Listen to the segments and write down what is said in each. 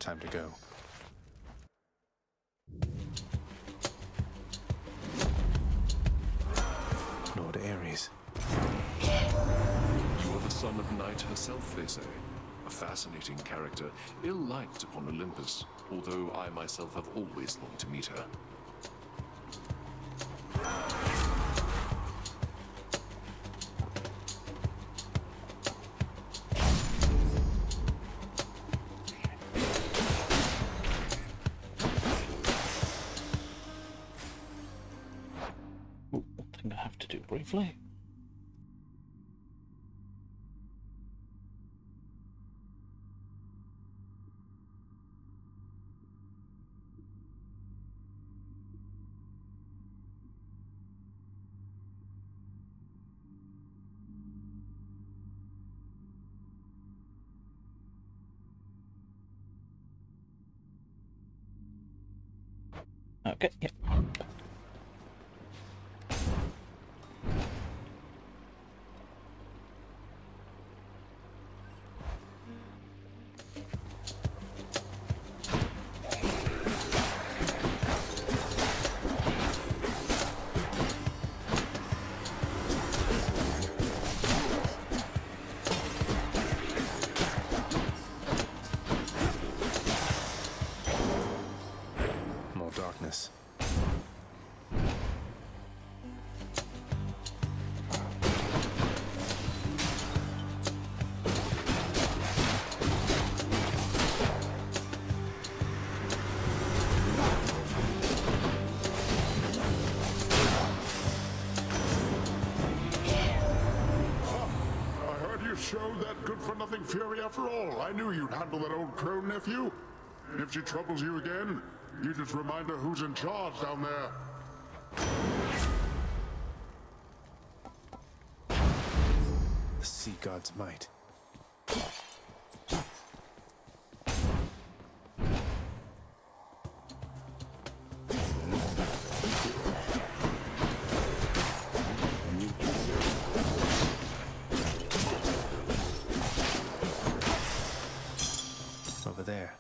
Time to go. Lord Ares. You are the son of Night herself, they say. A fascinating character, ill-liked upon Olympus, although I myself have always longed to meet her. Thing I have to do briefly. Okay, yeah. More darkness. Showed that good-for-nothing fury after all. I knew you'd handle that old crone, nephew. If she troubles you again, you just remind her who's in charge down there. The sea god's might. Over there.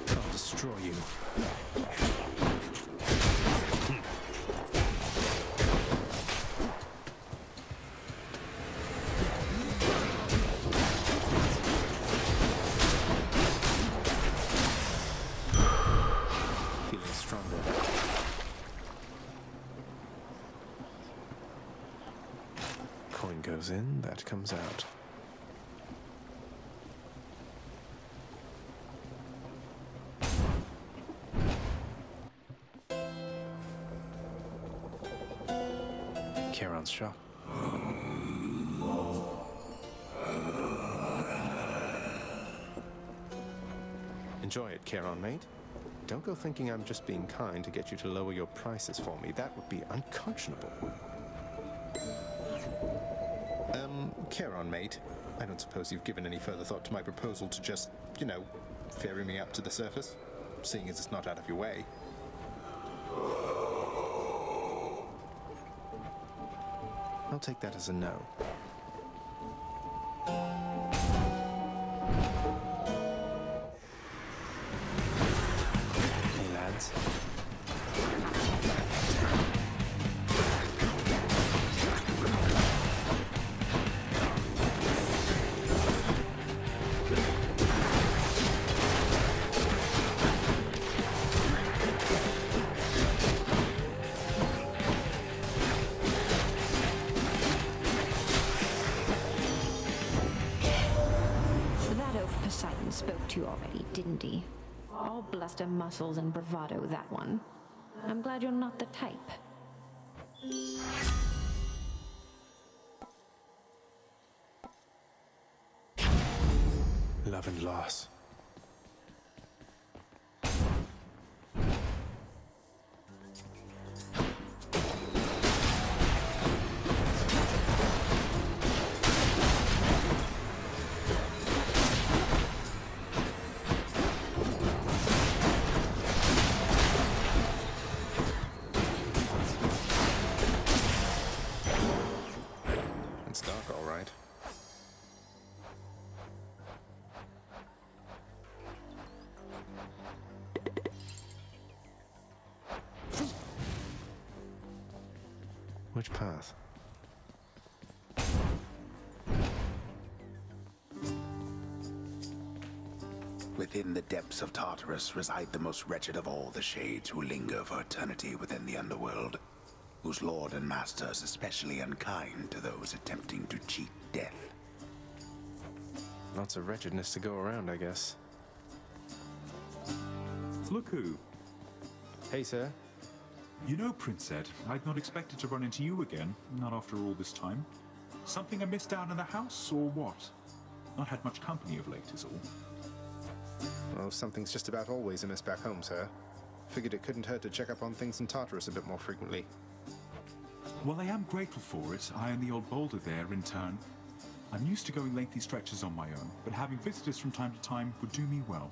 I'll destroy you. Feeling stronger. Coin goes in, that comes out. Charon's shop. Enjoy it, Charon, mate. Don't go thinking I'm just being kind to get you to lower your prices for me. That would be unconscionable. Charon, mate. I don't suppose you've given any further thought to my proposal to just, you know, ferry me up to the surface, seeing as it's not out of your way. I'll take that as a no. Hey, lads. Poseidon spoke to you already, didn't he? All bluster, muscles, and bravado, that one. I'm glad you're not the type. Love and loss. Which path? Within the depths of Tartarus reside the most wretched of all the shades who linger for eternity within the underworld, whose lord and master is especially unkind to those attempting to cheat death. Lots of wretchedness to go around, I guess. Look who. Hey, sir. You know, Prince Ed, I'd not expected to run into you again, not after all this time. Something I missed down in the house, or what? Not had much company of late, is all. Well, something's just about always amiss back home, sir. Figured it couldn't hurt to check up on things in Tartarus a bit more frequently. Well, I am grateful for it, I and the old boulder there, in turn. I'm used to going lengthy stretches on my own, but having visitors from time to time would do me well.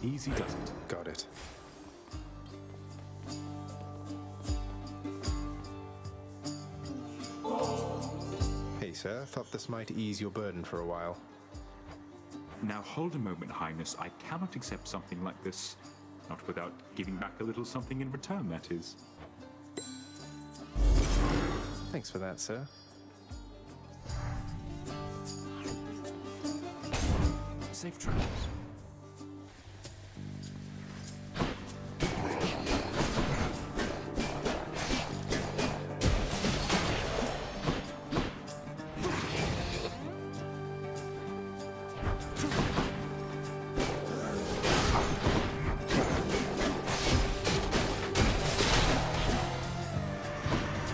Easy does it. Got it. Hey, sir. Thought this might ease your burden for a while. Now hold a moment, Highness. I cannot accept something like this. Not without giving back a little something in return, that is. Thanks for that, sir. Safe travels.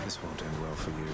This won't end well for you.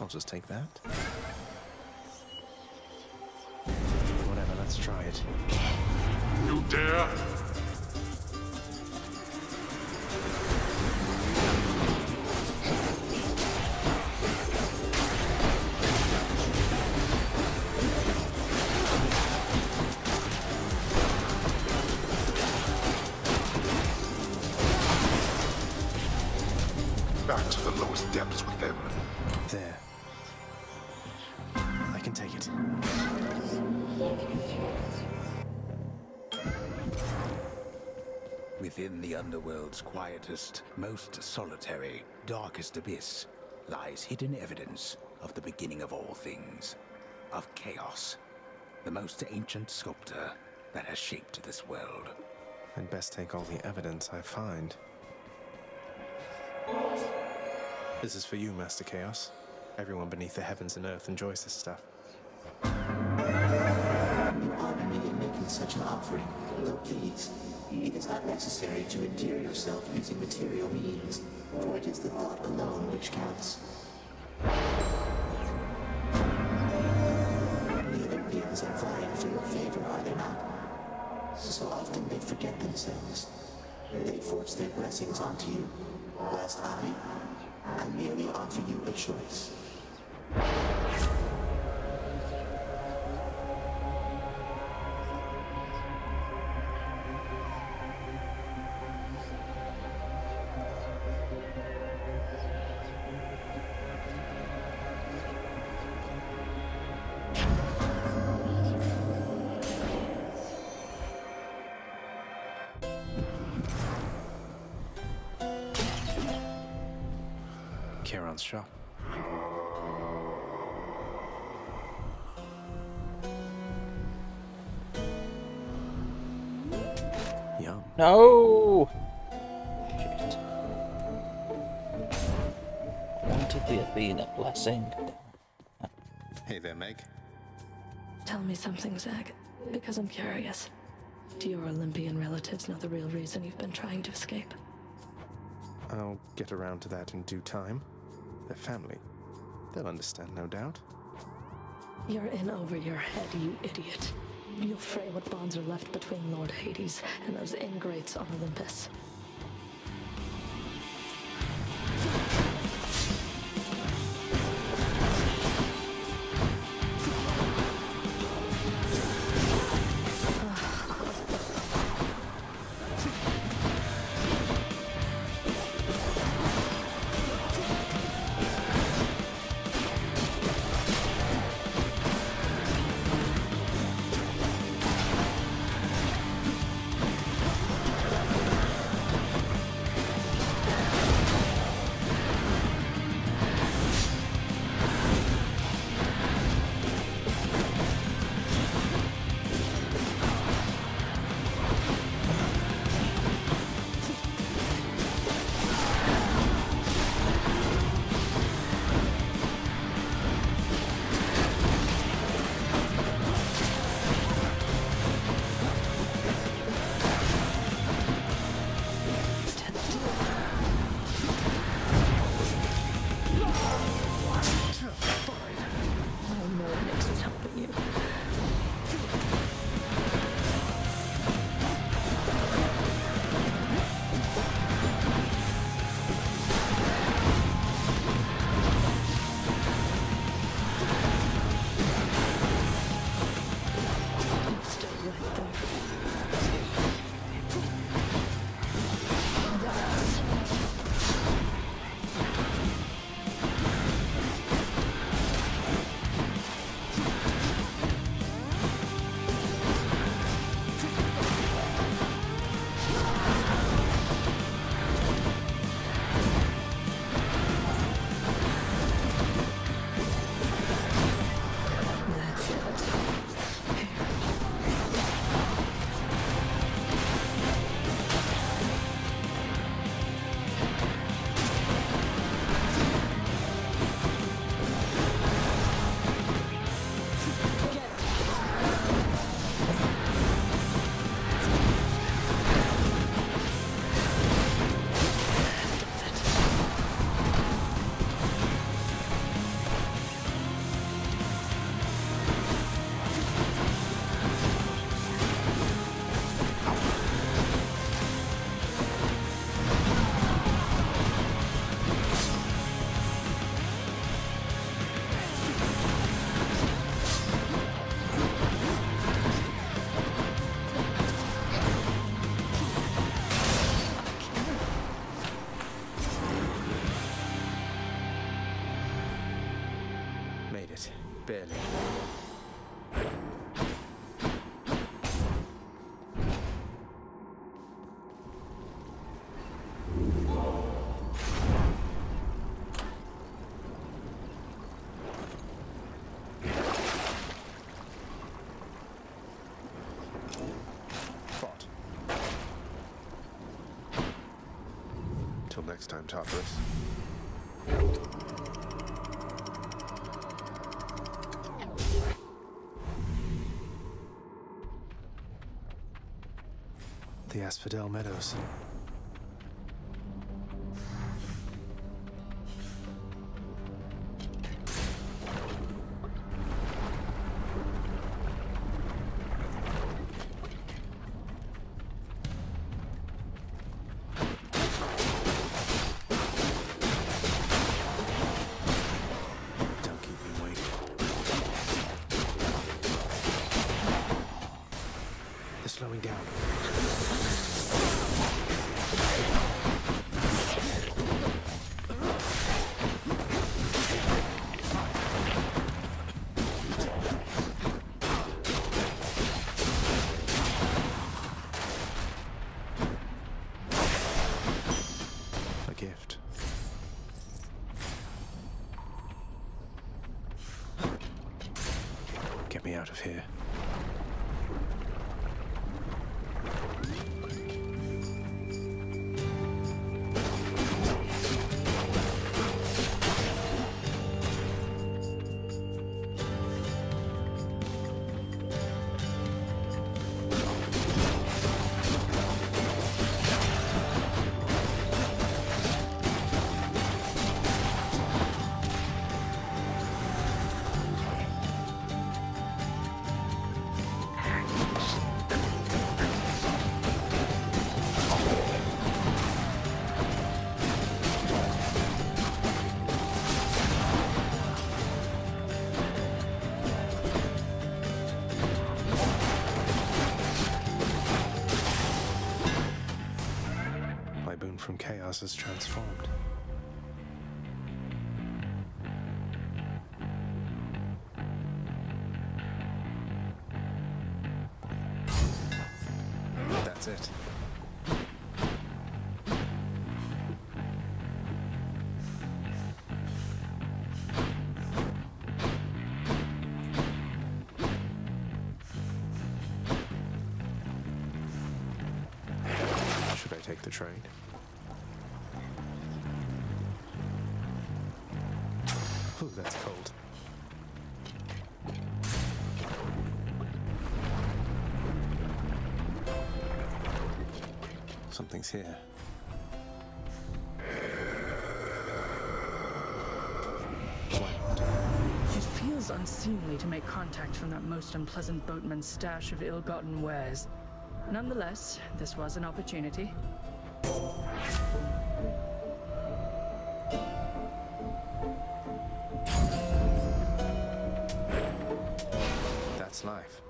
I'll just take that. Whatever, let's try it. You dare? Back to the lowest depths with them. There. I can take it. Within the underworld's quietest, most solitary, darkest abyss lies hidden evidence of the beginning of all things, of chaos, the most ancient sculptor that has shaped this world. I'd best take all the evidence I find. This is for you, Master Chaos. Everyone beneath the heavens and earth enjoys this stuff. You honor me in making such an offering, though please, it is not necessary to endear yourself using material means, for it is the thought alone which counts. The Olympians are vying for your favor, are they not? So often they forget themselves. They force their blessings onto you, whilst I merely offer you a choice. Charon's shop. Yum. No! Shit. I wanted simply have been a blessing. Hey there, Meg. Tell me something, Zach, because I'm curious. Do your Olympian relatives know the real reason you've been trying to escape? I'll get around to that in due time. Their family. They'll understand, no doubt. You're in over your head, you idiot. You'll fray what bonds are left between Lord Hades and those ingrates on Olympus. Barely. Fought. Till next time, Tartarus. The Asphodel Meadows. Don't keep me waiting. They're slowing down. A gift. Get me out of here. Chaos has transformed. That's it. Should I take the trade? Ooh, that's cold. Something's here. It feels unseemly to make contact from that most unpleasant boatman's stash of ill-gotten wares. Nonetheless, this was an opportunity. That's life.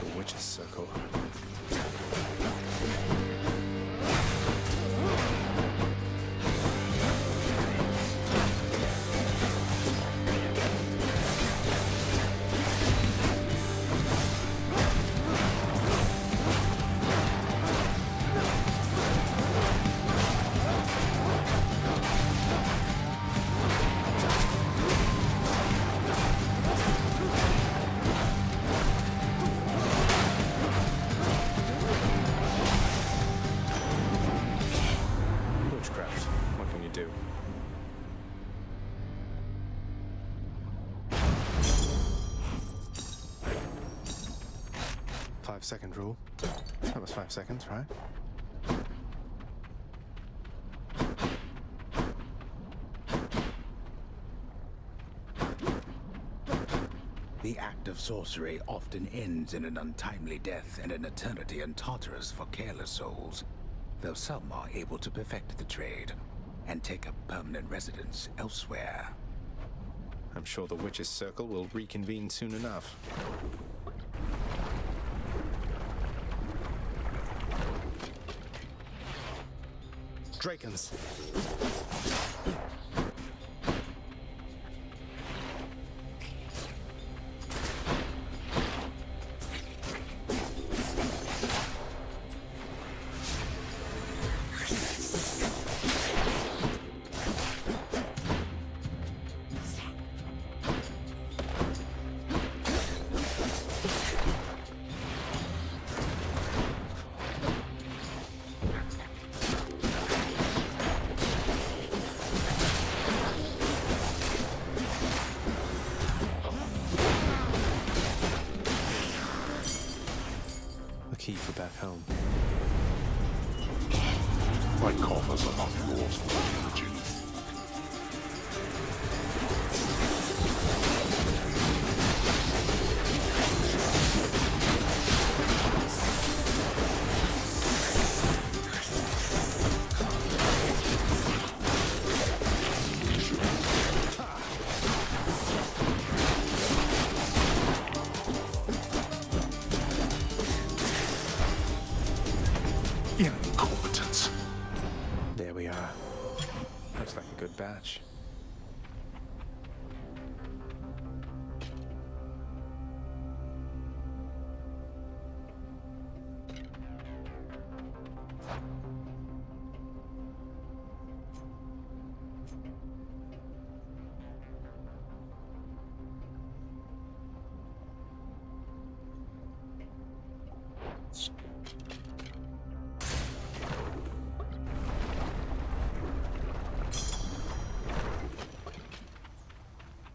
The Witch's Circle. Witchcraft. What can you do? Five-second rule. That was 5 seconds, right? The act of sorcery often ends in an untimely death and an eternity in Tartarus for careless souls, though some are able to perfect the trade and take up permanent residence elsewhere. I'm sure the Witch's Circle will reconvene soon enough. Drakens! Key for back home. My coffers are not yours for the origin. Incompetence. There we are. Looks like a good batch.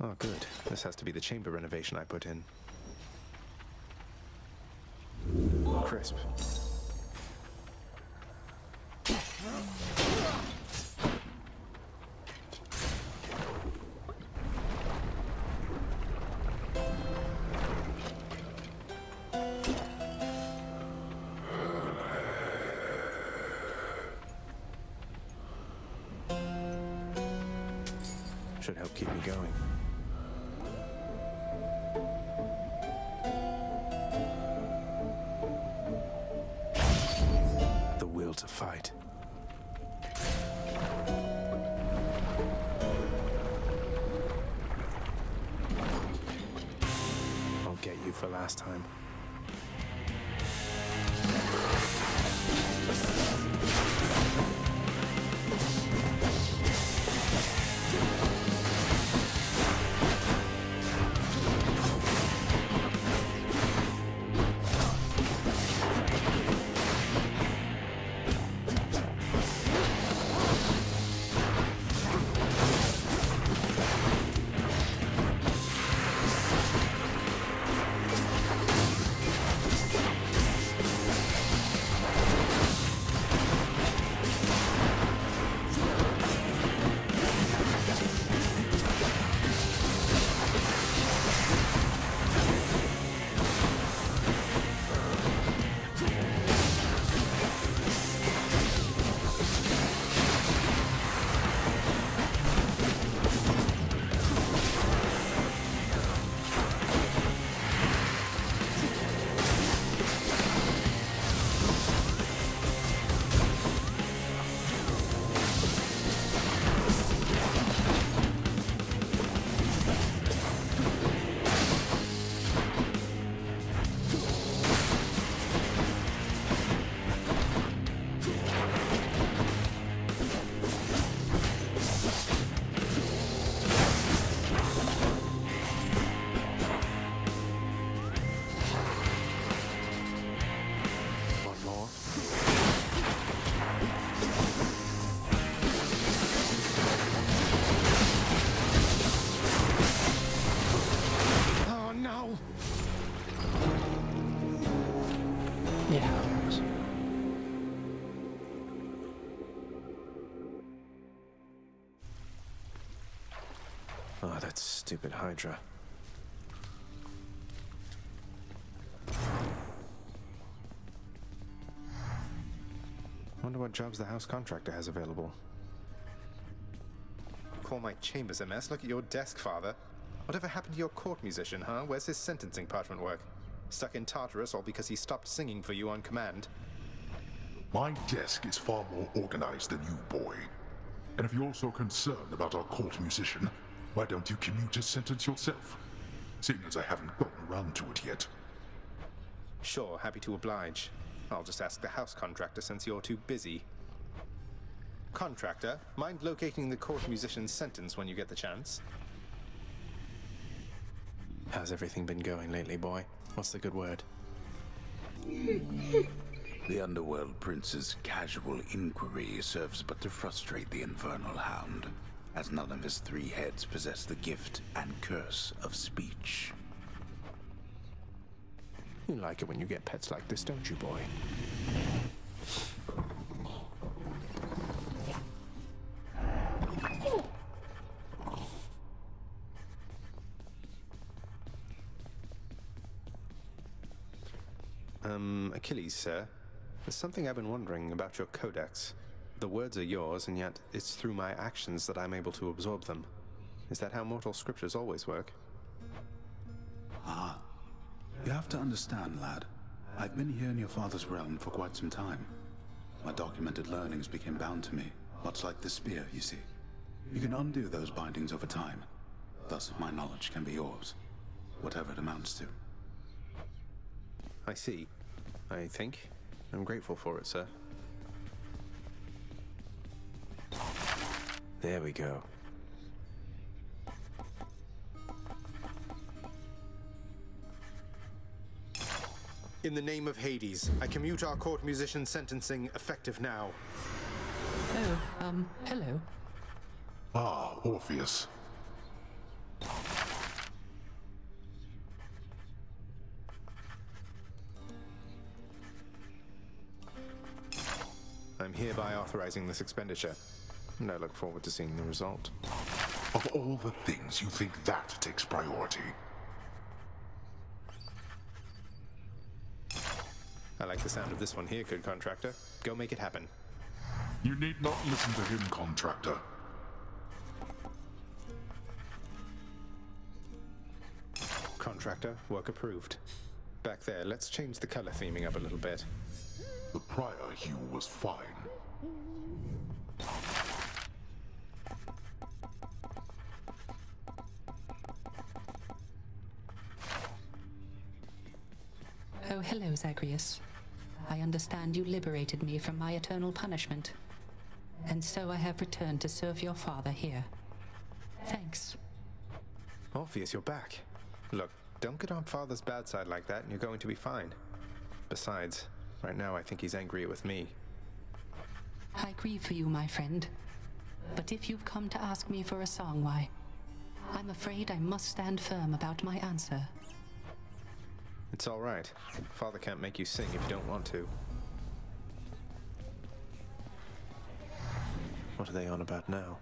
Oh, good. This has to be the chamber renovation I put in. Crisp. Should help keep me going. to fight. I'll get you for last time. Oh, that stupid Hydra. Wonder what jobs the house contractor has available. Call my chambers a mess? Look at your desk, Father. Whatever happened to your court musician, huh? Where's his sentencing parchment work? Stuck in Tartarus all because he stopped singing for you on command? My desk is far more organized than you, boy. And if you're so concerned about our court musician, why don't you commute his sentence yourself? Seeing as I haven't gotten around to it yet. Sure, happy to oblige. I'll just ask the house contractor since you're too busy. Contractor, mind locating the court musician's sentence when you get the chance? How's everything been going lately, boy? What's the good word? The Underworld Prince's casual inquiry serves but to frustrate the Infernal Hound, as none of his three heads possess the gift and curse of speech. You like it when you get pets like this, don't you, boy? Achilles, sir. There's something I've been wondering about your codex. The words are yours, and yet it's through my actions that I'm able to absorb them. Is that how mortal scriptures always work? Ah. You have to understand, lad. I've been here in your father's realm for quite some time. My documented learnings became bound to me, much like the spear, you see. You can undo those bindings over time. Thus, my knowledge can be yours, whatever it amounts to. I see. I think. I'm grateful for it, sir. There we go. In the name of Hades, I commute our court musician sentencing effective now. Oh, hello. Ah, Orpheus. I'm hereby authorizing this expenditure, and I look forward to seeing the result. Of all the things, you think that takes priority? I like the sound of this one here, good contractor. Go make it happen. You need not listen to him, contractor. Contractor, work approved. Back there, let's change the color theming up a little bit. The prior hue was fine. Oh, hello, Zagreus. I understand you liberated me from my eternal punishment. And so I have returned to serve your father here. Thanks. Orpheus, you're back. Look, don't get on Father's bad side like that and you're going to be fine. Besides, right now I think he's angry with me. I grieve for you, my friend. But if you've come to ask me for a song, why, I'm afraid I must stand firm about my answer. It's all right. Father can't make you sing if you don't want to. What are they on about now?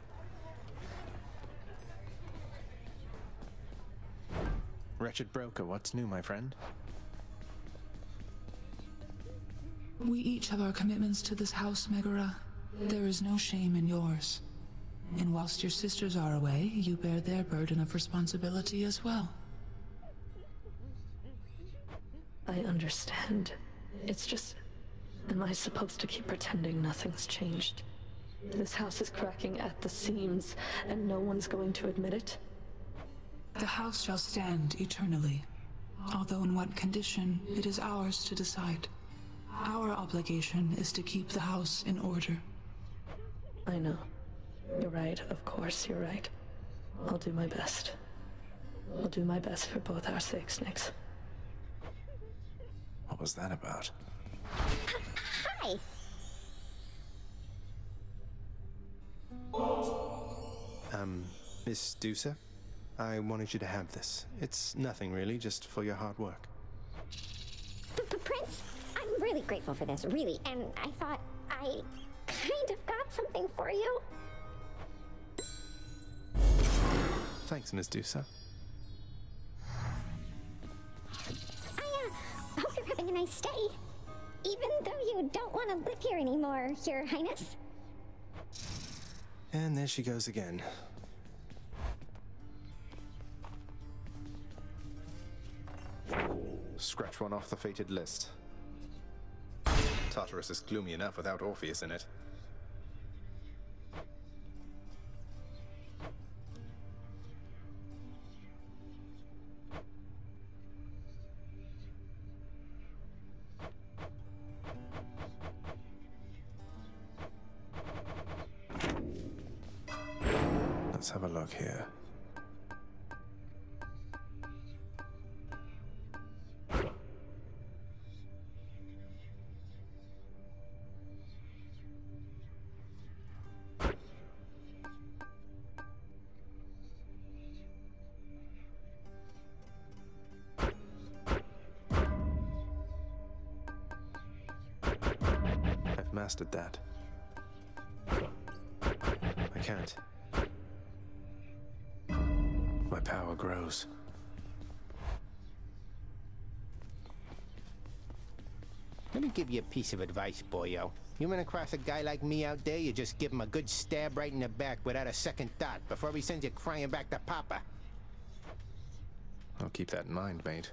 Wretched broker, what's new, my friend? We each have our commitments to this house, Megara. There is no shame in yours. And whilst your sisters are away, you bear their burden of responsibility as well. I understand. It's just... am I supposed to keep pretending nothing's changed? This house is cracking at the seams, and no one's going to admit it? The house shall stand eternally. Although in what condition, it is ours to decide. Our obligation is to keep the house in order. I know. You're right, of course you're right. I'll do my best. I'll do my best for both our sakes, Nyx. What was that about? Hi! Miss Dusa? I wanted you to have this. It's nothing really, just for your hard work. Prince, I'm really grateful for this, really, and I thought I kind of got something for you. Thanks, Miss Dusa. I hope you're having a nice stay. Even though you don't want to live here anymore, Your Highness. And there she goes again. Scratch one off the fated list. Tartarus is gloomy enough without Orpheus in it. Let's have a look here. I've mastered that. I can't. My power grows. Let me give you a piece of advice, boyo. You run across a guy like me out there, you just give him a good stab right in the back without a second thought before he sends you crying back to Papa. I'll keep that in mind, mate.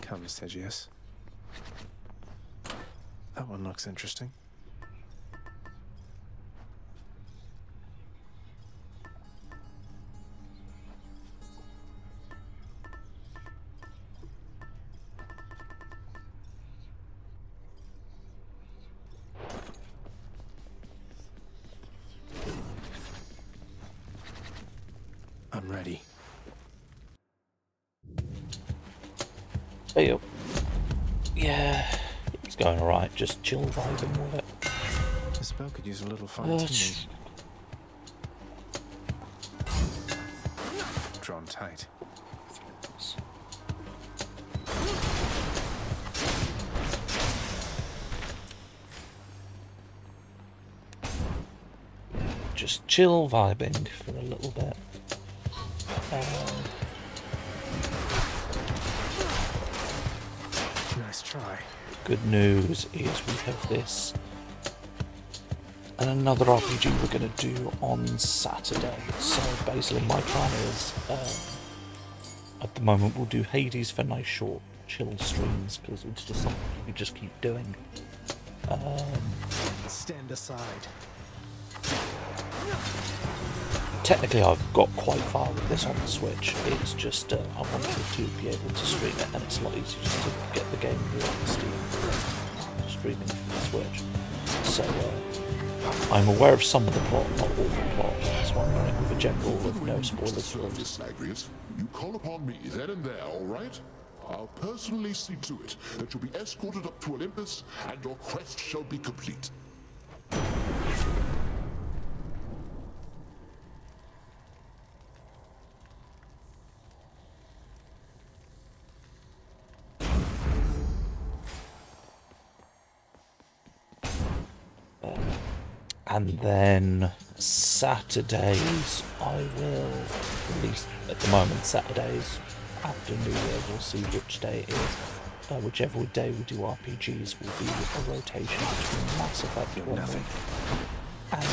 Come, Segius. That one looks interesting. I'm ready. Hey, yeah, it's going alright, just chill vibing with it. The spell could use a little fine-tuning. Drawn tight. Just chill vibing for a little bit. Nice try. Good news is we have this and another RPG we're going to do on Saturday. So basically my plan is at the moment we'll do Hades for nice short chill streams because it's just something you can just keep doing. Stand aside. Technically, I've got quite far with this on the Switch. It's just I wanted to be able to stream it, and it's a lot easier just to get the game on Steam streaming from the Switch. So I'm aware of some of the plot, not all the plot. So I'm running with a general with no spoilers for it. Agrius, you call upon me then and there, all right? I'll personally see to it that you'll be escorted up to Olympus, and your quest shall be complete. And then Saturdays, I will, at least at the moment, Saturdays after New Year, we'll see which day it is. Whichever day we do RPGs will be a rotation between Mass Effect 1 week and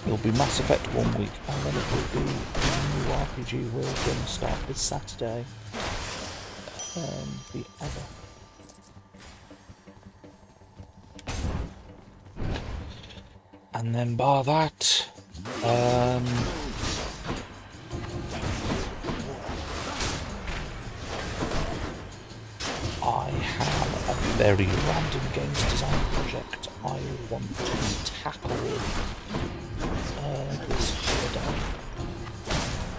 it'll be Mass Effect 1 week, and then it will be a new RPG we're going to start this Saturday, the Ever. And then bar that, I have a very random games design project I want to tackle this holiday.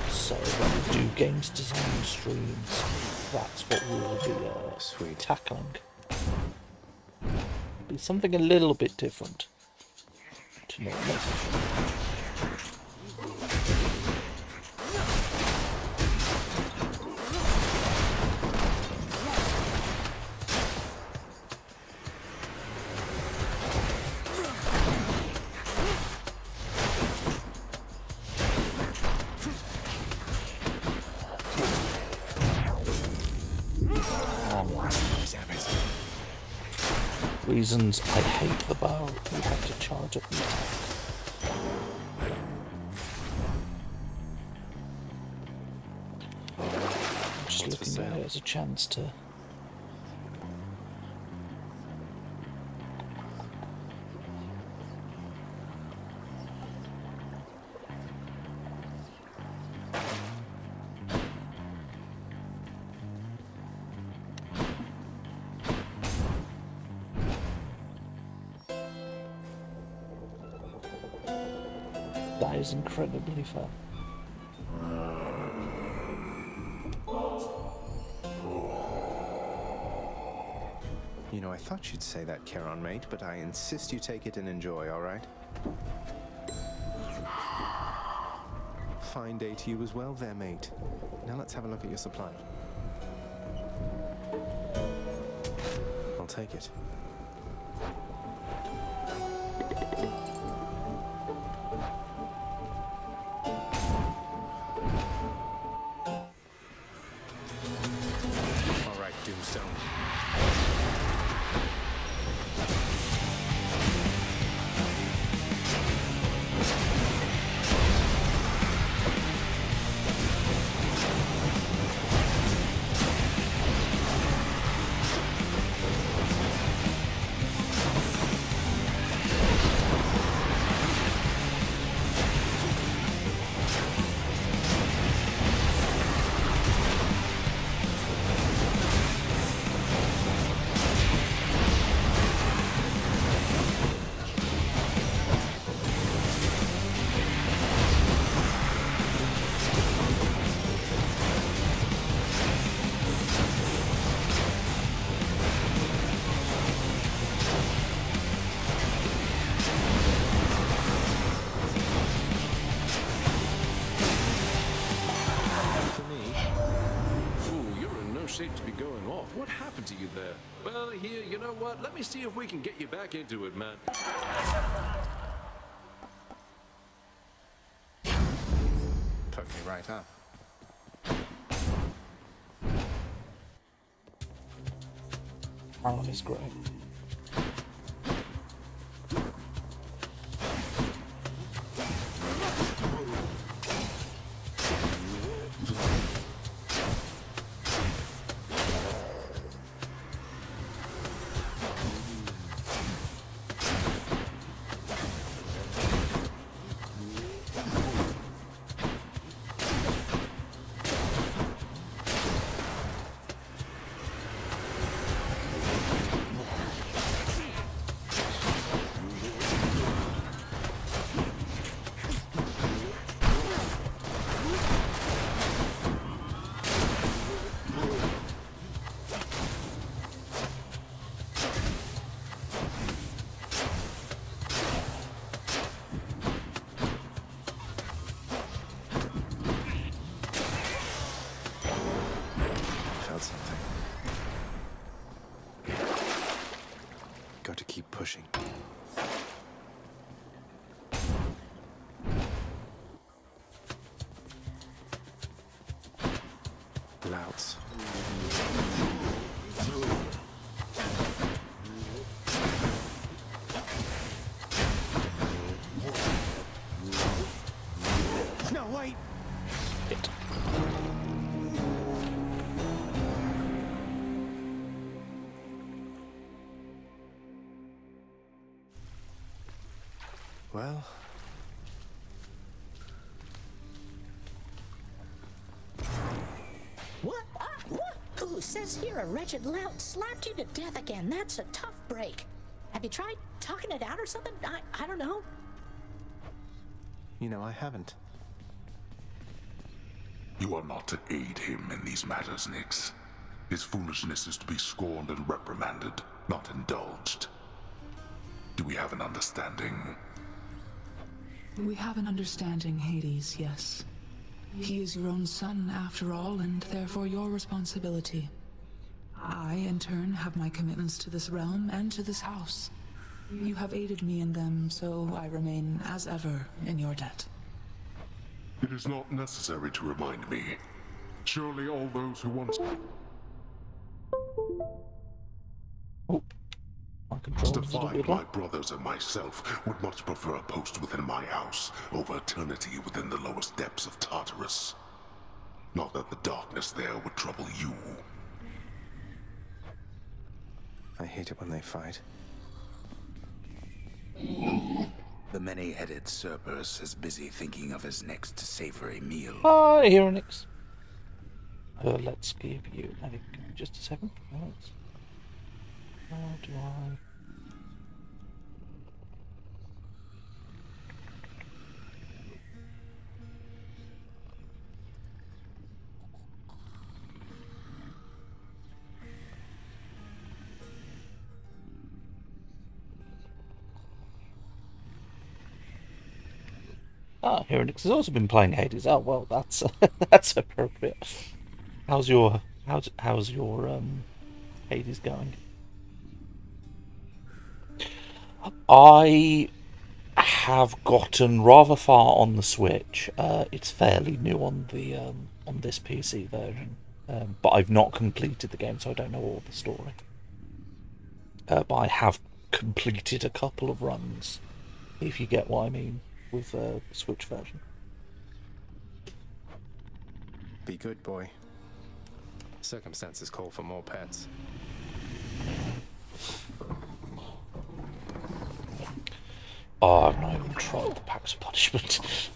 So when we do games design streams, that's what we will be tackling. Be something a little bit different. Reasons I hate the bow, you have to charge up the attack. I'm just looking at it as a chance to that is incredibly fun. You know, I thought you'd say that, Charon, mate, but I insist you take it and enjoy, all right? Fine day to you as well there, mate. Now let's have a look at your supply. I'll take it. All right, Doomstone. Shape to be going off. What happened to you there? Well, here, you know what? Let me see if we can get you back into it, man. Poked me right up. Marlon is great. pushing. Louds. No, wait! Well... What? What? Who says here a wretched lout slapped you to death again? That's a tough break. Have you tried talking it out or something? I don't know. You know, I haven't. You are not to aid him in these matters, Nix. His foolishness is to be scorned and reprimanded, not indulged. Do we have an understanding? We have an understanding, Hades, yes. He is your own son, after all, and therefore your responsibility. I, in turn, have my commitments to this realm and to this house. You have aided me in them, so I remain, as ever, in your debt. It is not necessary to remind me. Surely all those who once... Justified my brothers and myself would much prefer a post within my house over eternity within the lowest depths of Tartarus. Not that the darkness there would trouble you. I hate it when they fight. The many-headed Cerberus is busy thinking of his next savory meal. Hi, Hieronix. Let's give you just a second. How do I... Ah, Hieronix has also been playing Hades. Oh well, that's that's appropriate. How's your Hades going? I have gotten rather far on the Switch. It's fairly new on the on this PC version, but I've not completed the game, so I don't know all the story. But I have completed a couple of runs, if you get what I mean, with the Switch version. Be good, boy. Circumstances call for more pets. Oh, I've not even tried the packs of punishment.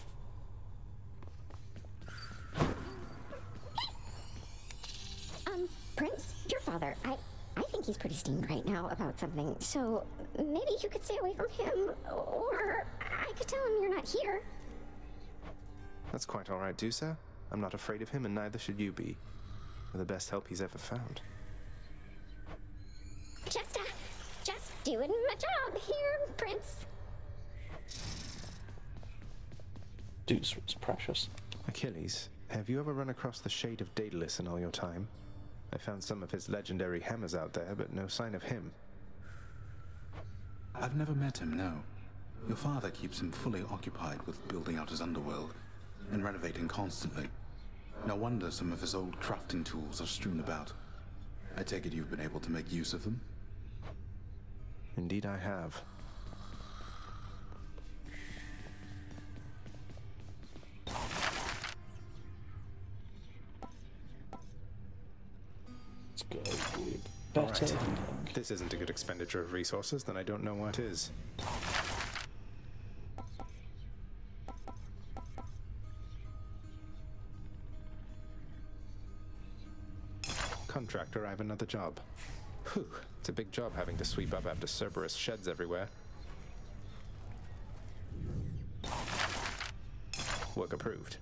Prince, your father, I think he's pretty steamed right now about something, so maybe you could stay away from him, or I could tell him you're not here. That's quite all right, Dusa. I'm not afraid of him, and neither should you be. You're the best help he's ever found. Just doing my job here, Prince. Dusa is precious. Achilles, have you ever run across the shade of Daedalus in all your time? I found some of his legendary hammers out there, but no sign of him. I've never met him, no. Your father keeps him fully occupied with building out his underworld and renovating constantly. No wonder some of his old crafting tools are strewn about. I take it you've been able to make use of them? Indeed I have. Let's go with better. Right. This isn't a good expenditure of resources, then I don't know what is. Contractor, I have another job. Whew, it's a big job having to sweep up after Cerberus sheds everywhere. Work approved.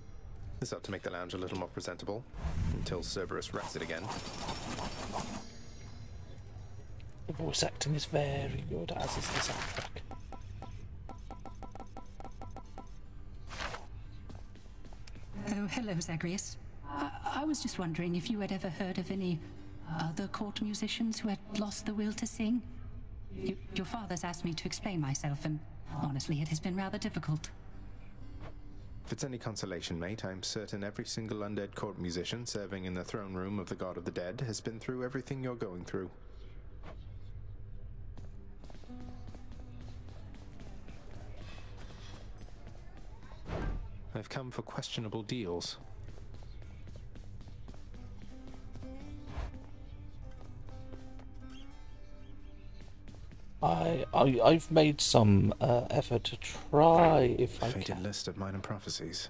This ought to make the lounge a little more presentable, until Cerberus wrecks it again. The voice acting is very good, as is the soundtrack. Oh, hello, Zagreus. I was just wondering if you had ever heard of any other court musicians who had lost the will to sing? Your father's asked me to explain myself, and honestly, it has been rather difficult. If it's any consolation, mate, I'm certain every single undead court musician serving in the throne room of the God of the Dead has been through everything you're going through. I've come for questionable deals. I've made some effort to try if I can. Fated list of minor prophecies.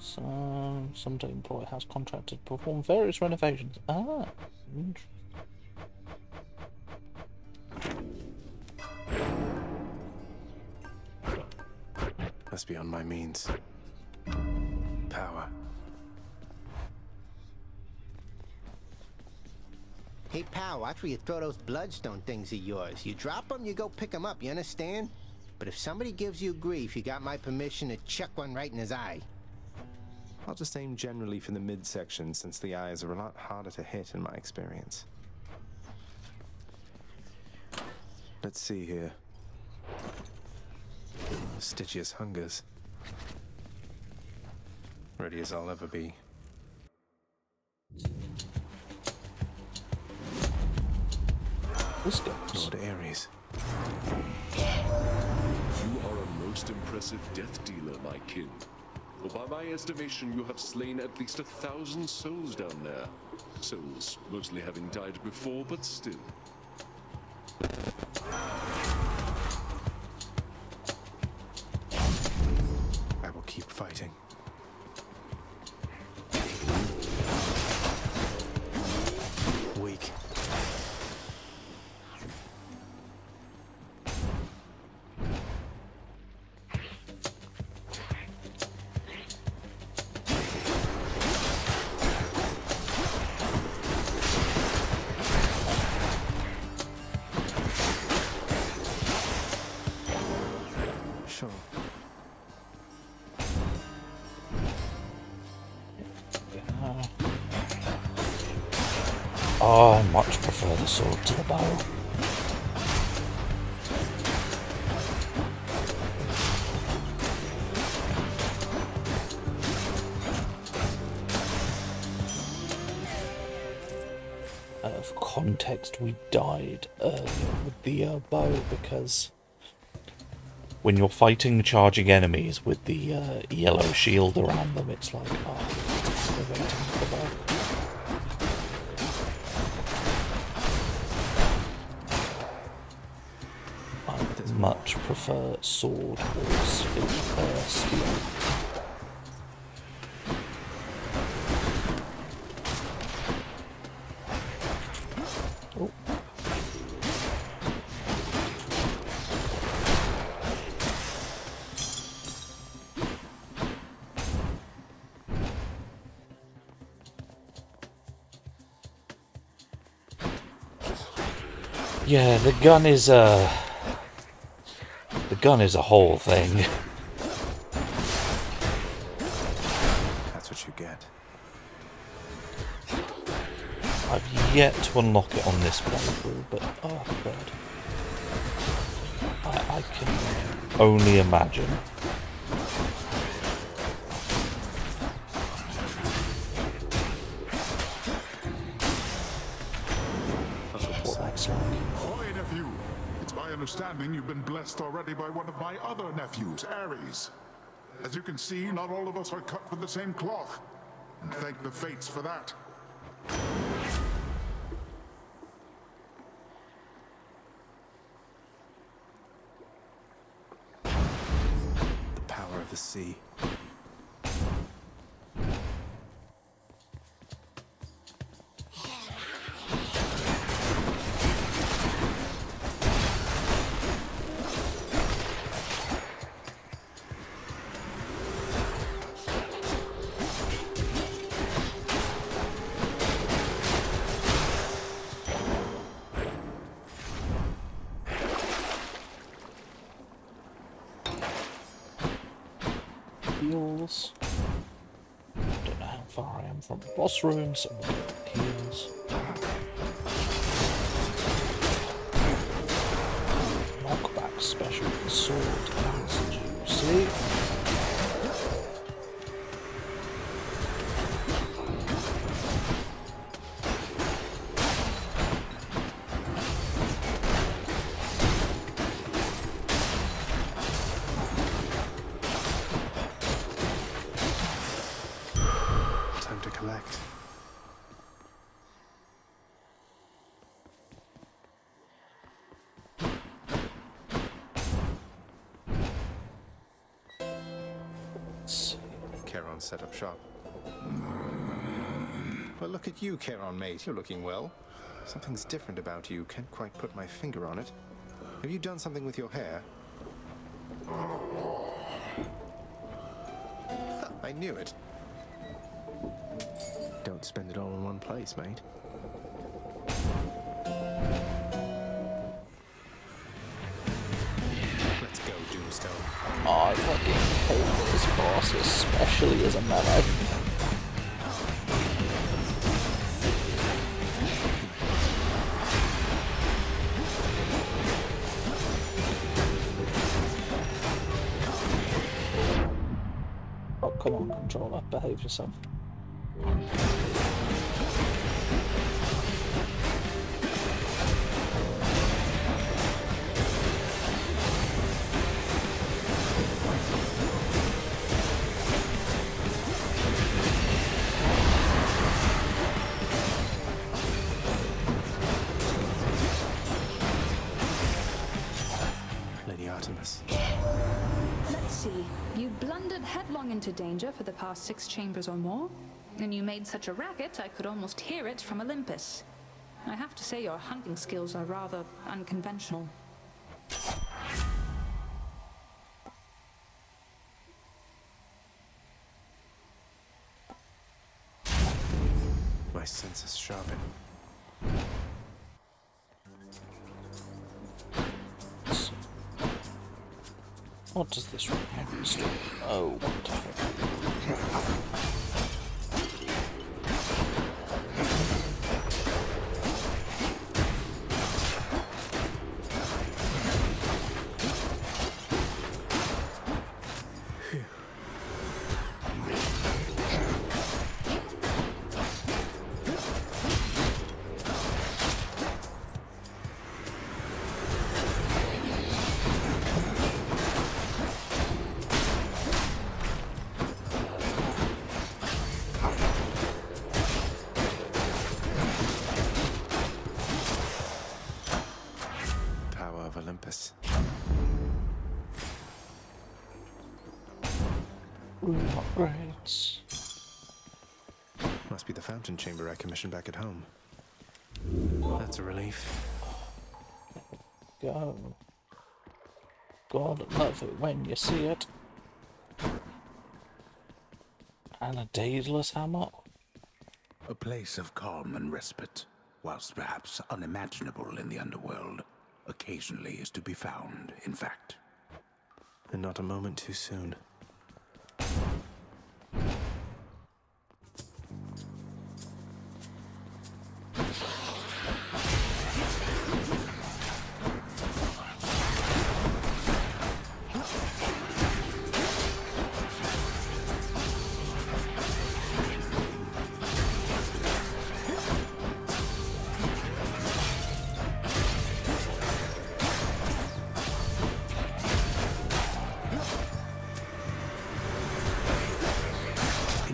Someday employee has contracted to perform various renovations. Ah. That's beyond my means. Power. Hey, pal, watch where you throw those bloodstone things of yours. You drop them, you go pick them up, you understand? But if somebody gives you grief, you got my permission to chuck one right in his eye. I'll just aim generally for the midsection, since the eyes are a lot harder to hit in my experience. Let's see here. Stygius hungers. Ready as I'll ever be. This goes. Lord Ares. You are a most impressive death dealer, my kin. For by my estimation, you have slain at least 1,000 souls down there. Souls mostly having died before, but still. I will keep fighting. Weak. Sure. Oh, I much prefer the sword to the bow. For context, we died earlier with the bow because when you're fighting charging enemies with the yellow shield around them, it's like, oh, it's elevating the bow. I much prefer sword or spear. Oh. Yeah, the gun is a whole thing. That's what you get. I've yet to unlock it on this playthrough, but oh god. I can only imagine. What that's like. Ahoy, nephew! It's my understanding you've been blessed already by one of my other nephews, Ares. As you can see, not all of us are cut from the same cloth. And thank the fates for that. The power of the sea. Heals. Don't know how far I am from the boss room, so we'll get heals. weapons. Knockback special sword. That's juicy. Time to collect. Charon set up shop. Well, look at you, Charon, mate. You're looking well. Something's different about you. Can't quite put my finger on it. Have you done something with your hair? I knew it. Don't spend it all in one place, mate. Let's go, Doomstone. I fucking hate this boss, especially as a melee. Oh, come on, controller, behave yourself. Lady Artemis. Let's see. You blundered headlong into danger for the past 6 chambers or more, and you made such a racket I could almost hear it from Olympus. I have to say your hunting skills are rather unconventional. My senses sharpen. What does this reference to? Oh, wonderful. Olympus. Room upgrades. Must be the fountain chamber I commissioned back at home. That's a relief. Go. God love it when you see it. And a Daedalus hammer. A place of calm and respite, whilst perhaps unimaginable in the underworld, occasionally is to be found, in fact. And not a moment too soon.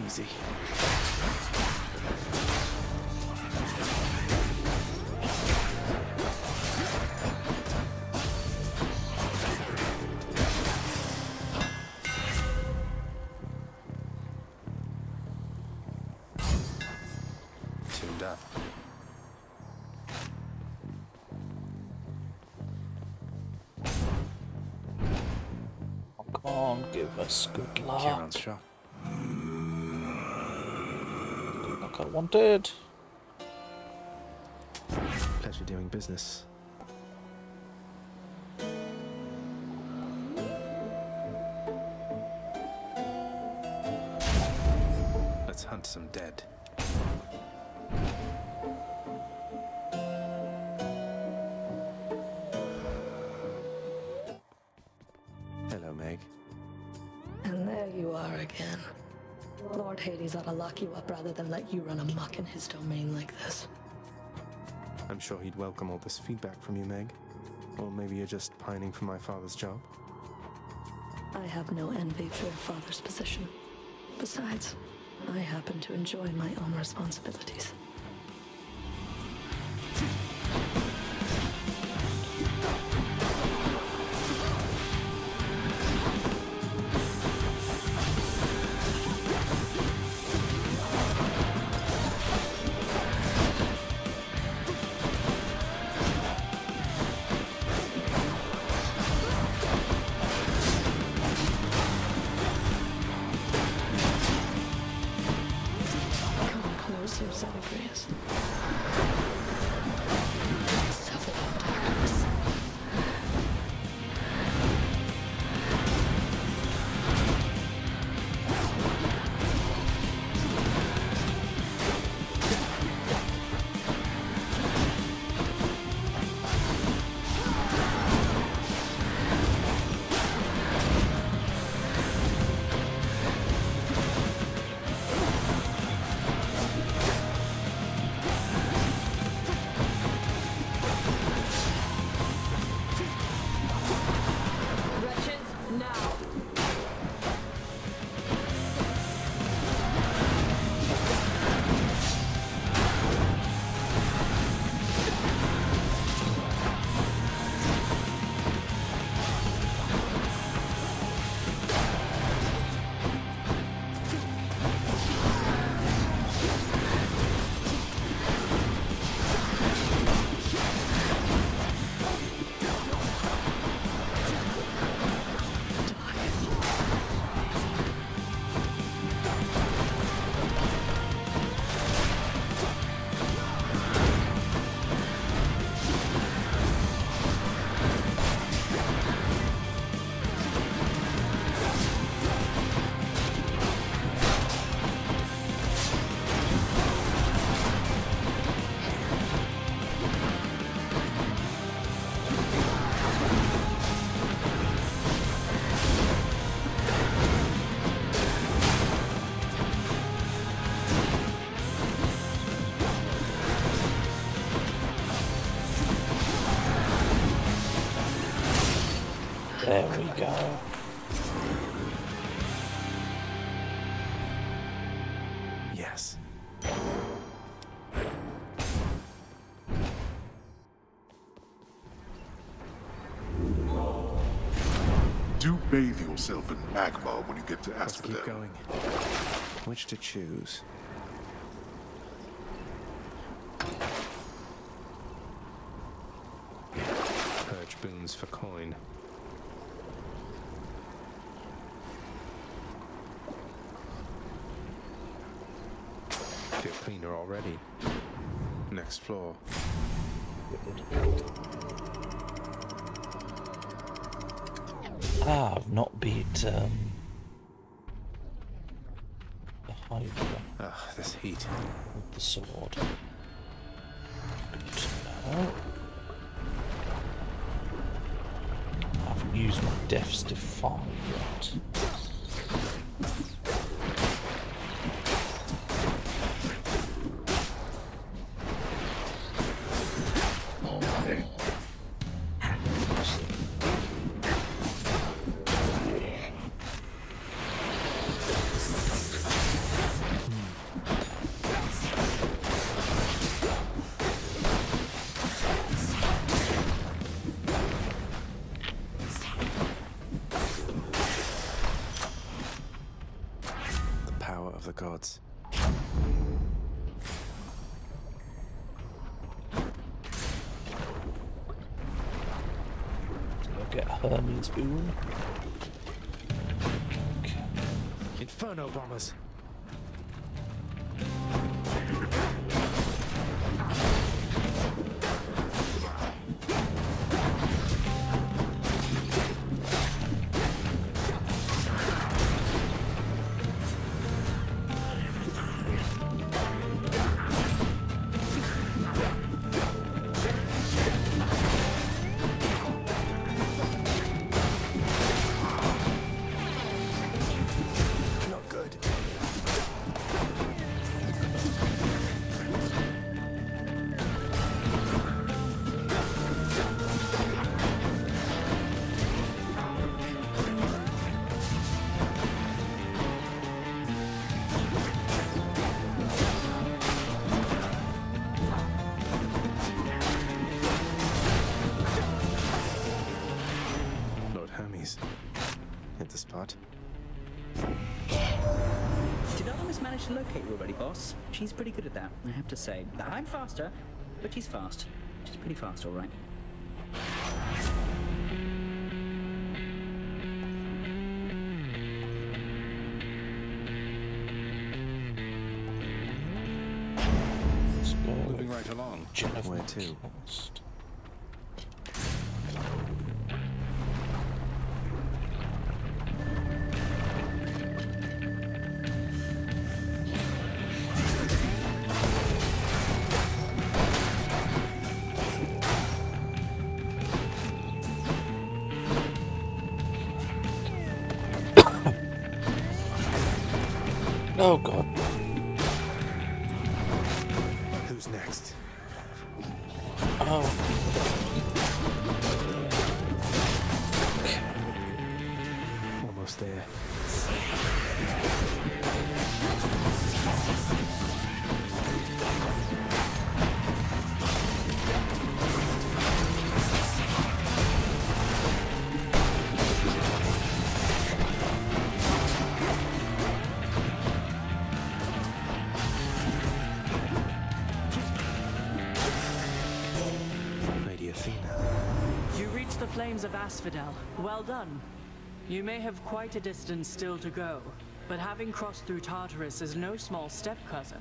Easy. Tuned up. Oh, come on, give us good luck. Charon's shop. Good luck I wanted. Pleasure doing business. Let's hunt some dead. you are again. Lord Hades ought to lock you up rather than let you run amok in his domain like this. I'm sure he'd welcome all this feedback from you, Meg. Or maybe you're just pining for my father's job? I have no envy for your father's position. Besides, I happen to enjoy my own responsibilities. There we go. Yes. Do bathe yourself in magma when you get to Let's Asphodel. keep going. Which to choose? Purge boons for coin. Feel cleaner already. Next floor. I've not beat the Hydra This heat. with the sword. Good to know. I haven't used my Death's Defy yet. The gods. Do I get Hermes boon? Okay. Inferno bombers. Did Artemis manage to locate you already, boss? She's pretty good at that, I have to say. I'm faster, but she's fast. She's pretty fast, all right. Moving right along. Where to? Oh god. Who's next? Oh. Almost there. The flames of Asphodel. Well done. You may have quite a distance still to go, but having crossed through Tartarus is no small step, cousin.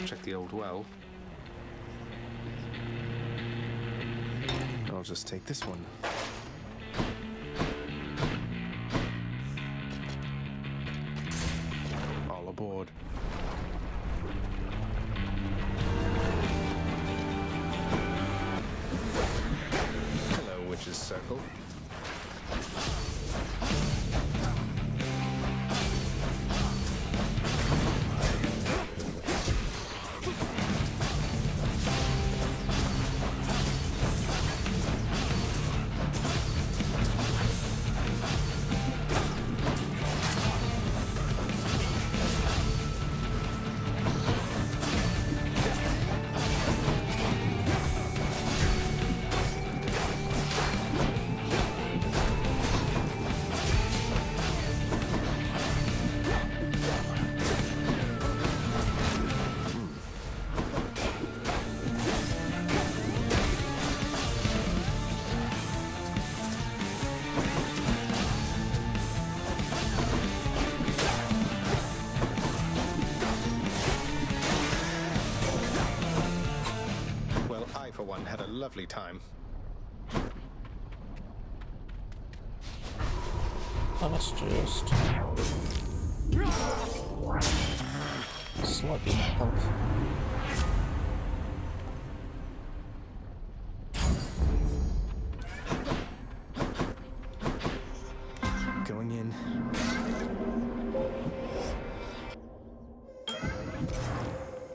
Check the old well. I'll just take this one. All aboard. Hello, Witch's Circle. For one, had a lovely time. Let's just slightly health. Going in.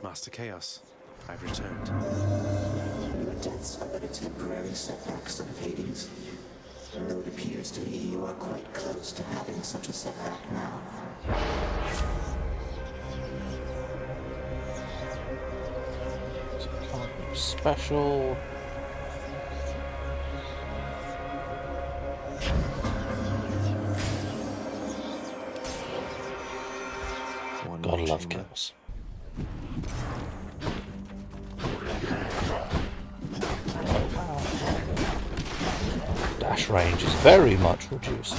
Master Chaos, I've returned. Your deaths are but a temporary setback, son of Hades. Though it appears to me you are quite close to having such a setback now. Special. Gotta love chaos. Dash range is very much reduced.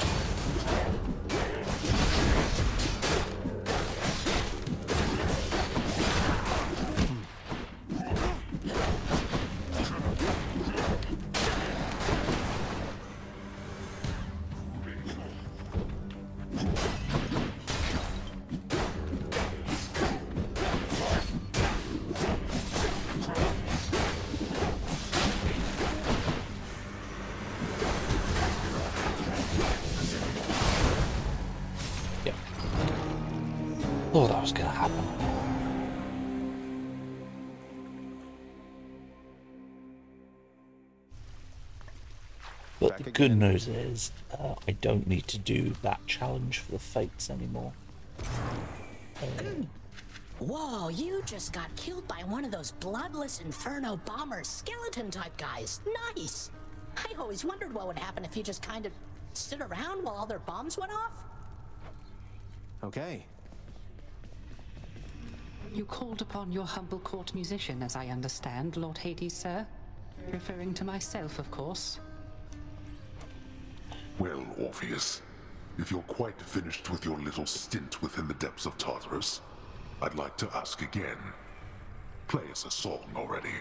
Oh, that was gonna happen. But the good news is, I don't need to do that challenge for the fates anymore. Whoa, you just got killed by one of those bloodless Inferno bomber skeleton-type guys. Nice! I always wondered what would happen if you just kind of stood around while all their bombs went off. Okay. You called upon your humble court musician, as I understand, Lord Hades, sir. Referring to myself, of course. Well, Orpheus, if you're quite finished with your little stint within the depths of Tartarus, I'd like to ask again. Play us a song already.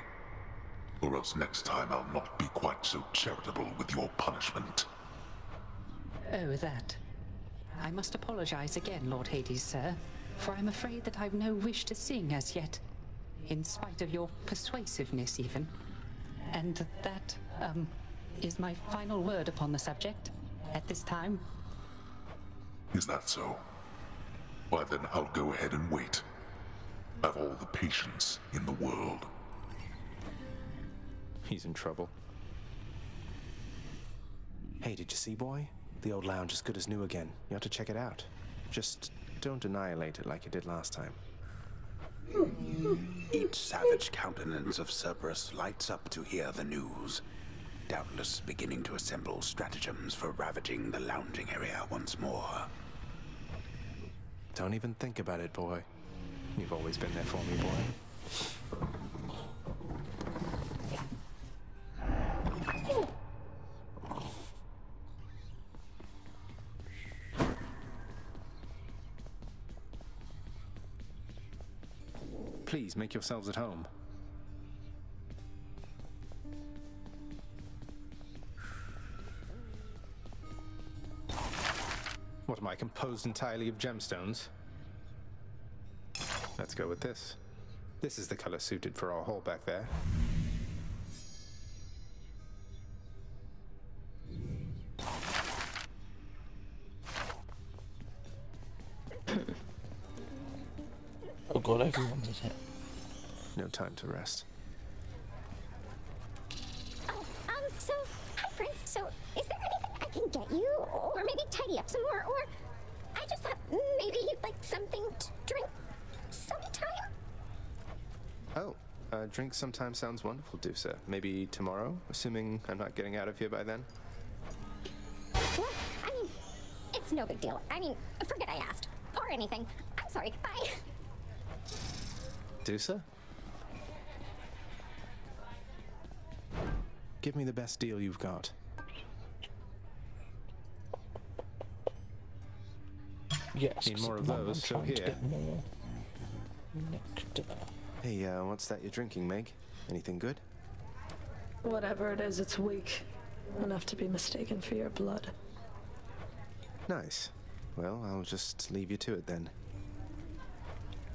Or else next time I'll not be quite so charitable with your punishment. Oh, that. I must apologize again, Lord Hades, sir, for I'm afraid that I've no wish to sing as yet, in spite of your persuasiveness even. And that, is my final word upon the subject at this time. Is that so? Why then I'll go ahead and wait. I've all the patience in the world. He's in trouble. Hey, did you see, boy? The old lounge is good as new again. You ought to check it out. Just don't annihilate it like you did last time. Each savage countenance of Cerberus lights up to hear the news, doubtless beginning to assemble stratagems for ravaging the lounging area once more. Don't even think about it, boy. You've always been there for me, boy. Please, make yourselves at home. What am I, composed entirely of gemstones? Let's go with this. This is the color suited for our hole back there. Oh god, everyone's in it. No time to rest. Oh, so, hi, Prince. So, is there anything I can get you? Or maybe tidy up some more? Or, I just thought maybe you'd like something to drink sometime? Oh, drink sometime sounds wonderful, Dusa. Maybe tomorrow, assuming I'm not getting out of here by then? What? I mean, it's no big deal. I mean, forget I asked. Or anything. I'm sorry. Bye. Dusa? Give me the best deal you've got. Yes. Need more of those, so here. To get more nectar. Hey, what's that you're drinking, Meg? Anything good? Whatever it is, it's weak. Enough to be mistaken for your blood. Nice. Well, I'll just leave you to it then.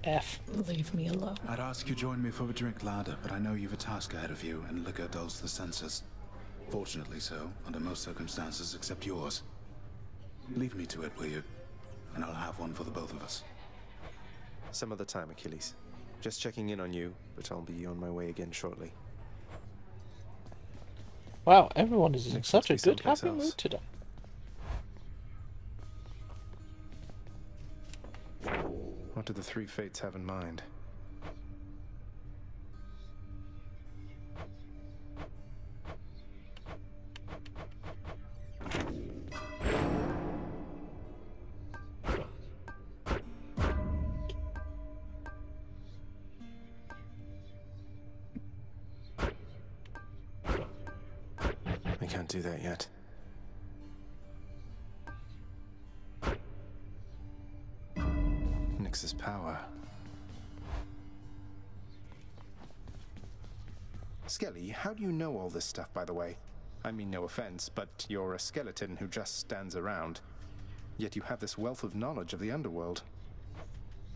F. Leave me alone. I'd ask you join me for a drink, lad, but I know you've a task ahead of you, and liquor dulls the senses. Fortunately so, under most circumstances except yours. Leave me to it, will you? And I'll have one for the both of us. Some other time, Achilles. Just checking in on you, but I'll be on my way again shortly. Wow, everyone is in such a good, someplace happy else. mood today. What do the three fates have in mind? I can't do that yet. Nyx's power. Skelly, how do you know all this stuff, by the way? I mean no offense, but you're a skeleton who just stands around. Yet you have this wealth of knowledge of the underworld.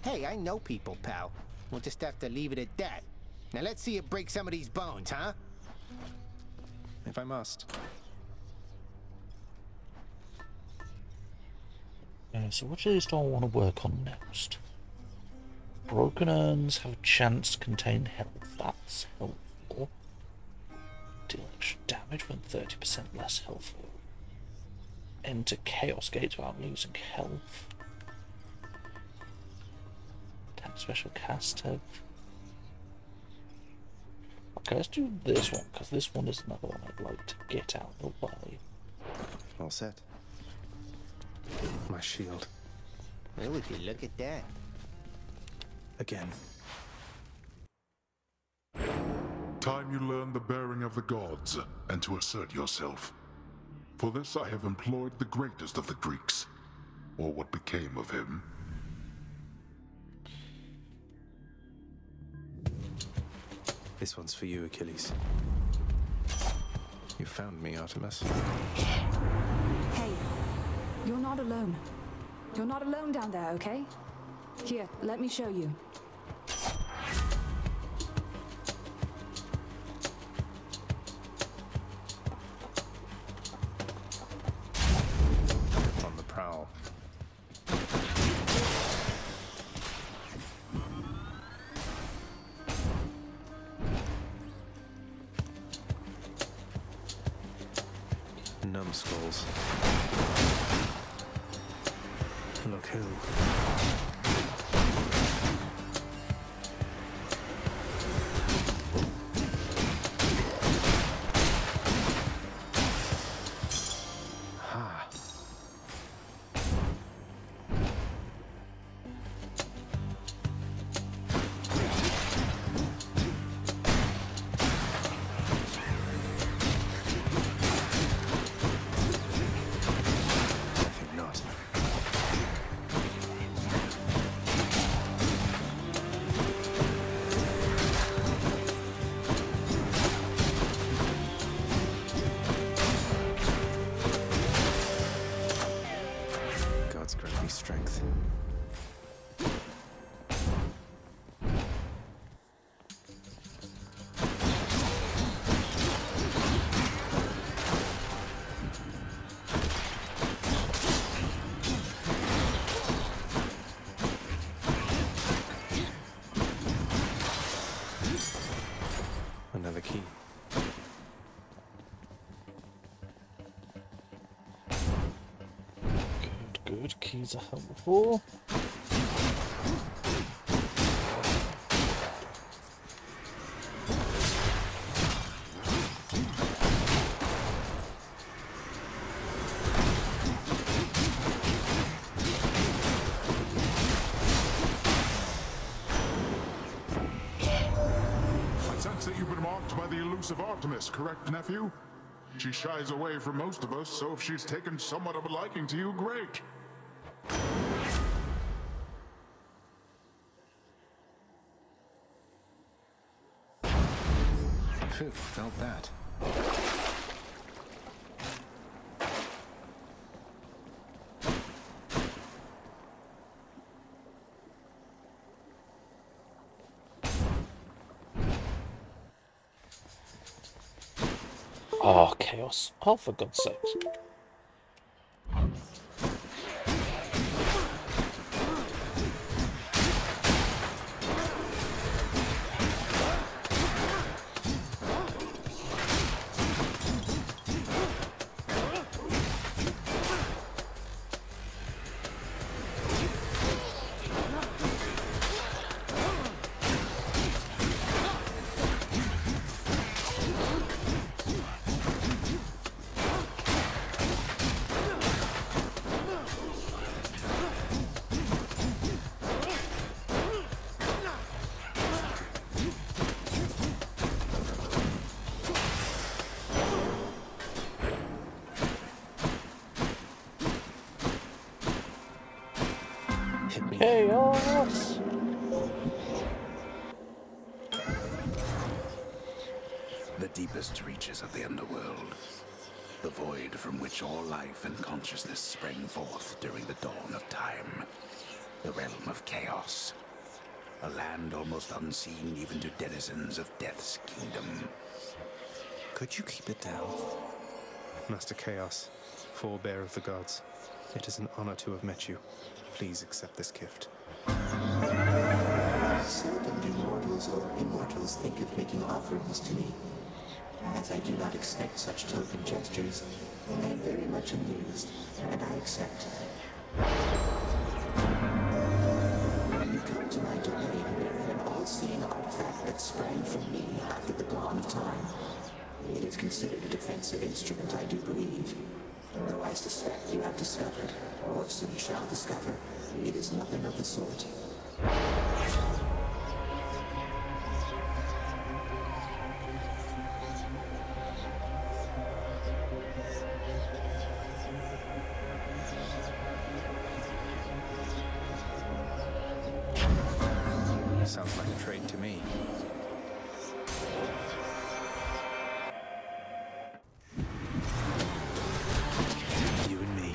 Hey, I know people, pal. We'll just have to leave it at that. Now let's see you break some of these bones, huh? If I must. So which of these do I want to work on next? Broken urns have a chance to contain health. That's helpful. Deal extra damage when 30% less health. Enter chaos gates without losing health. Attach Special cast tab. Okay, let's do this one, because this one is another one I'd like to get out of the way. All set. My shield. Oh, would you look at that? Again. Time you learn the bearing of the gods, and to assert yourself. For this I have employed the greatest of the Greeks, or what became of him. This one's for you, Achilles. You found me, Artemis. Hey, you're not alone. You're not alone down there, okay? Here, let me show you. On the prowl. Numbskulls. Look who. Strength. Another key. Good, keys are helpful. I sense that you've been marked by the elusive Artemis, correct, nephew? She shies away from most of us, so if she's taken somewhat of a liking to you, great. Phew, felt that. Oh, chaos. Oh, for God's sake. Chaos! The deepest reaches of the underworld. The void from which all life and consciousness sprang forth during the dawn of time. The realm of chaos. A land almost unseen even to denizens of Death's kingdom. Could you keep it down? Master Chaos, forebear of the gods, it is an honor to have met you. Please accept this gift. Seldom do mortals or immortals think of making offerings to me. As I do not expect such token gestures, I am very much amused, and I accept. You come to my domain from me after the dawn of time. It is considered a defensive instrument, I do believe. Though I suspect you have discovered, or soon shall discover, it is nothing of the sort. Sounds like a trade to me. You and me.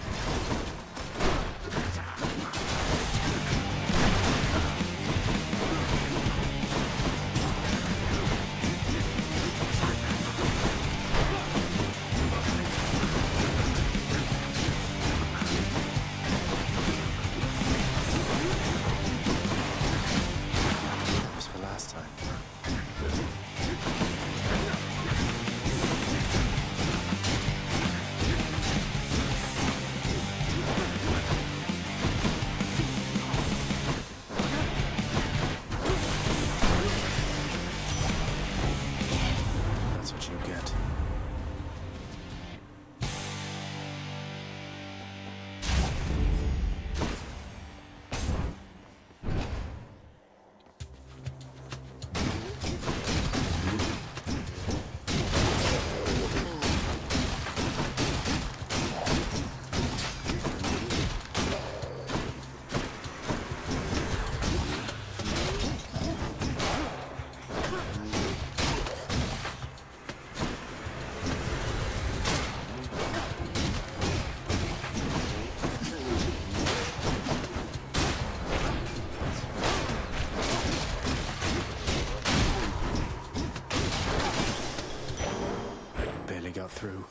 Got through.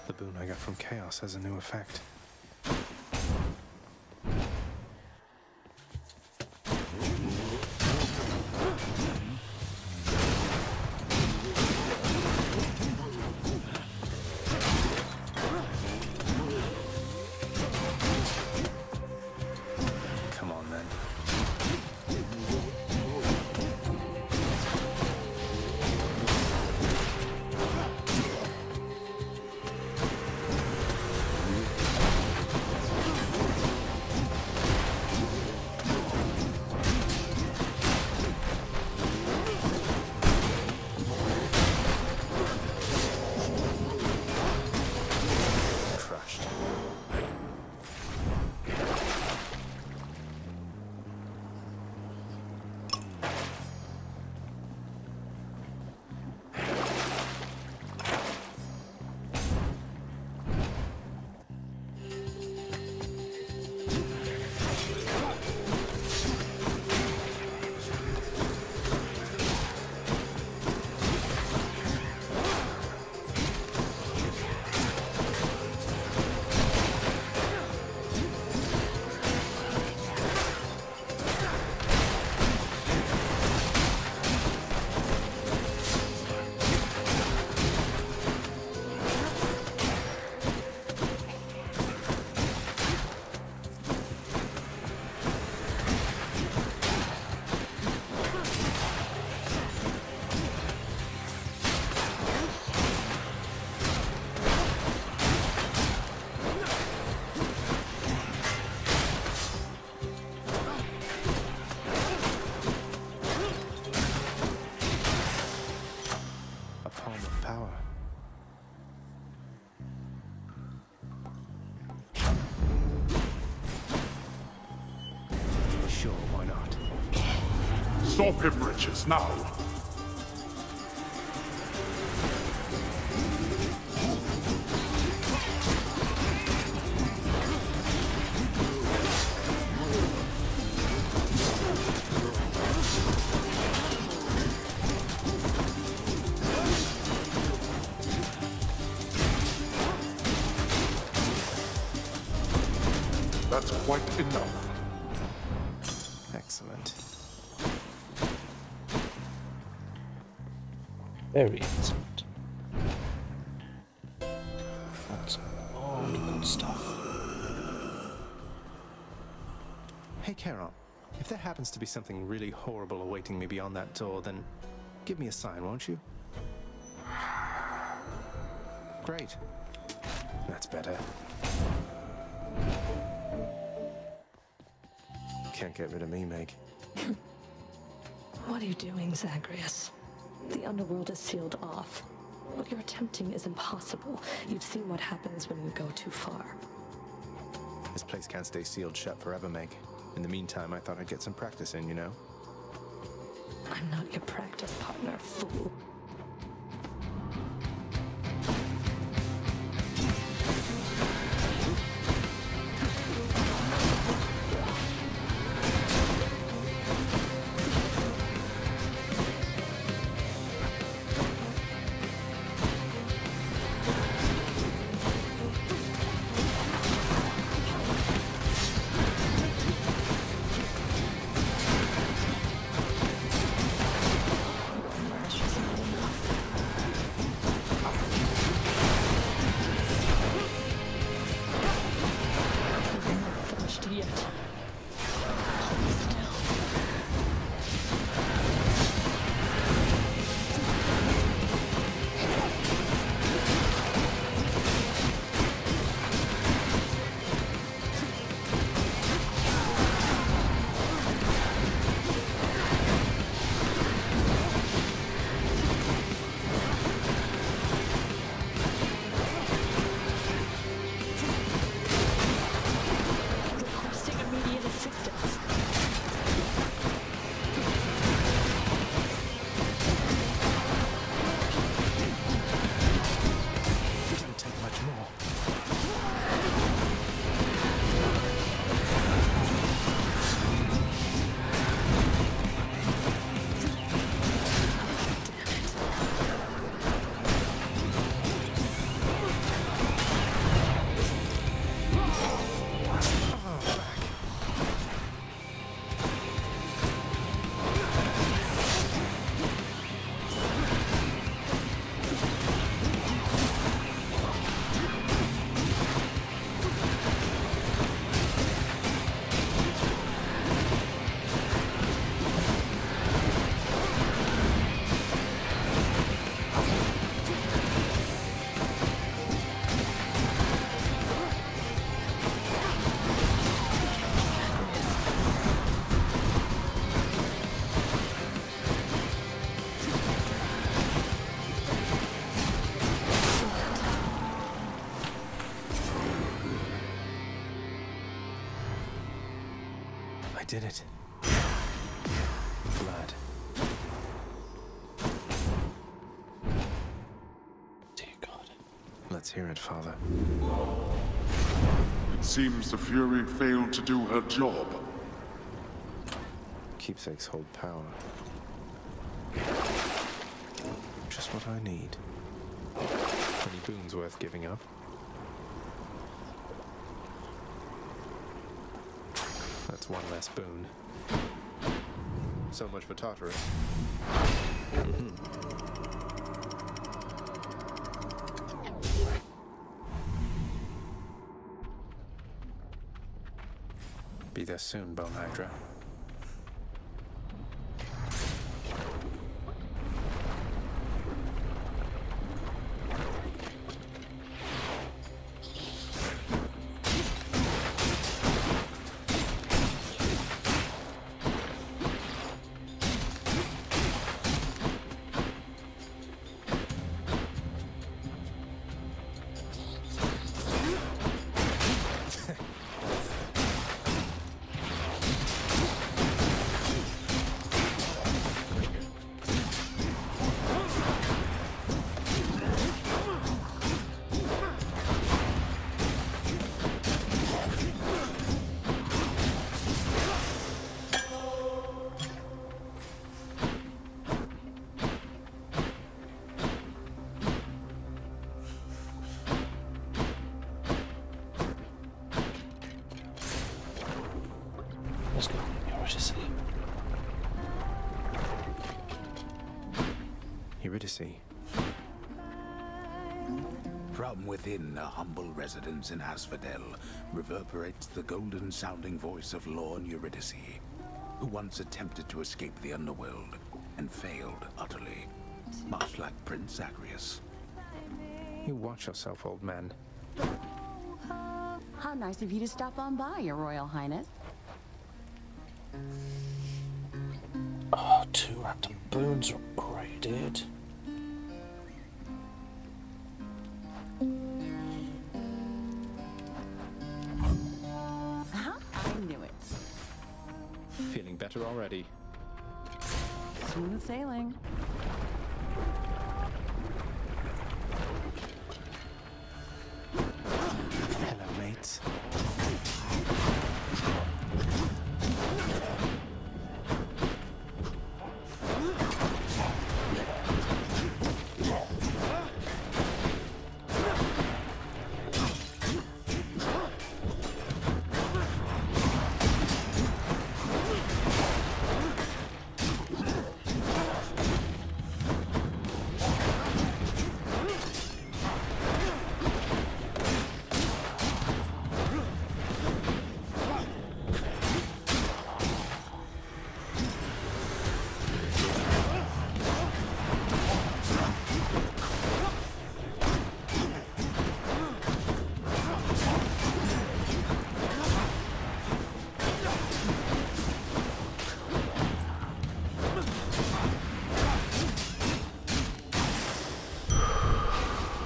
The boon I got from Chaos has a new effect. Come on then. Stop him, Riches, now! That's quite enough. Excellent. Very excellent. That's all the good stuff. Hey, Carol. If there happens to be something really horrible awaiting me beyond that door, then give me a sign, won't you? Great. That's better. Can't get rid of me, Meg. What are you doing, Zagreus? The underworld is sealed off. What you're attempting is impossible. You've seen what happens when you go too far. This place can't stay sealed shut forever, Meg. In the meantime, I thought I'd get some practice in, you know? I'm not your practice partner, fool. I did it. Blood. Dear God. Let's hear it, Father. It seems the Fury failed to do her job. Keepsakes hold power. Just what I need. Any boons worth giving up? That's one less boon. So much for Tartarus. Be there soon, Bone Hydra. Eurydice. From within a humble residence in Asphodel reverberates the golden-sounding voice of Lorne Eurydice, who once attempted to escape the underworld and failed utterly, much like Prince Zagreus. You watch yourself, old man. How nice of you to stop on by, Your Royal Highness. Oh, 2 random boons are upgraded. I knew it. Feeling better already. Smooth sailing. Hello, mates.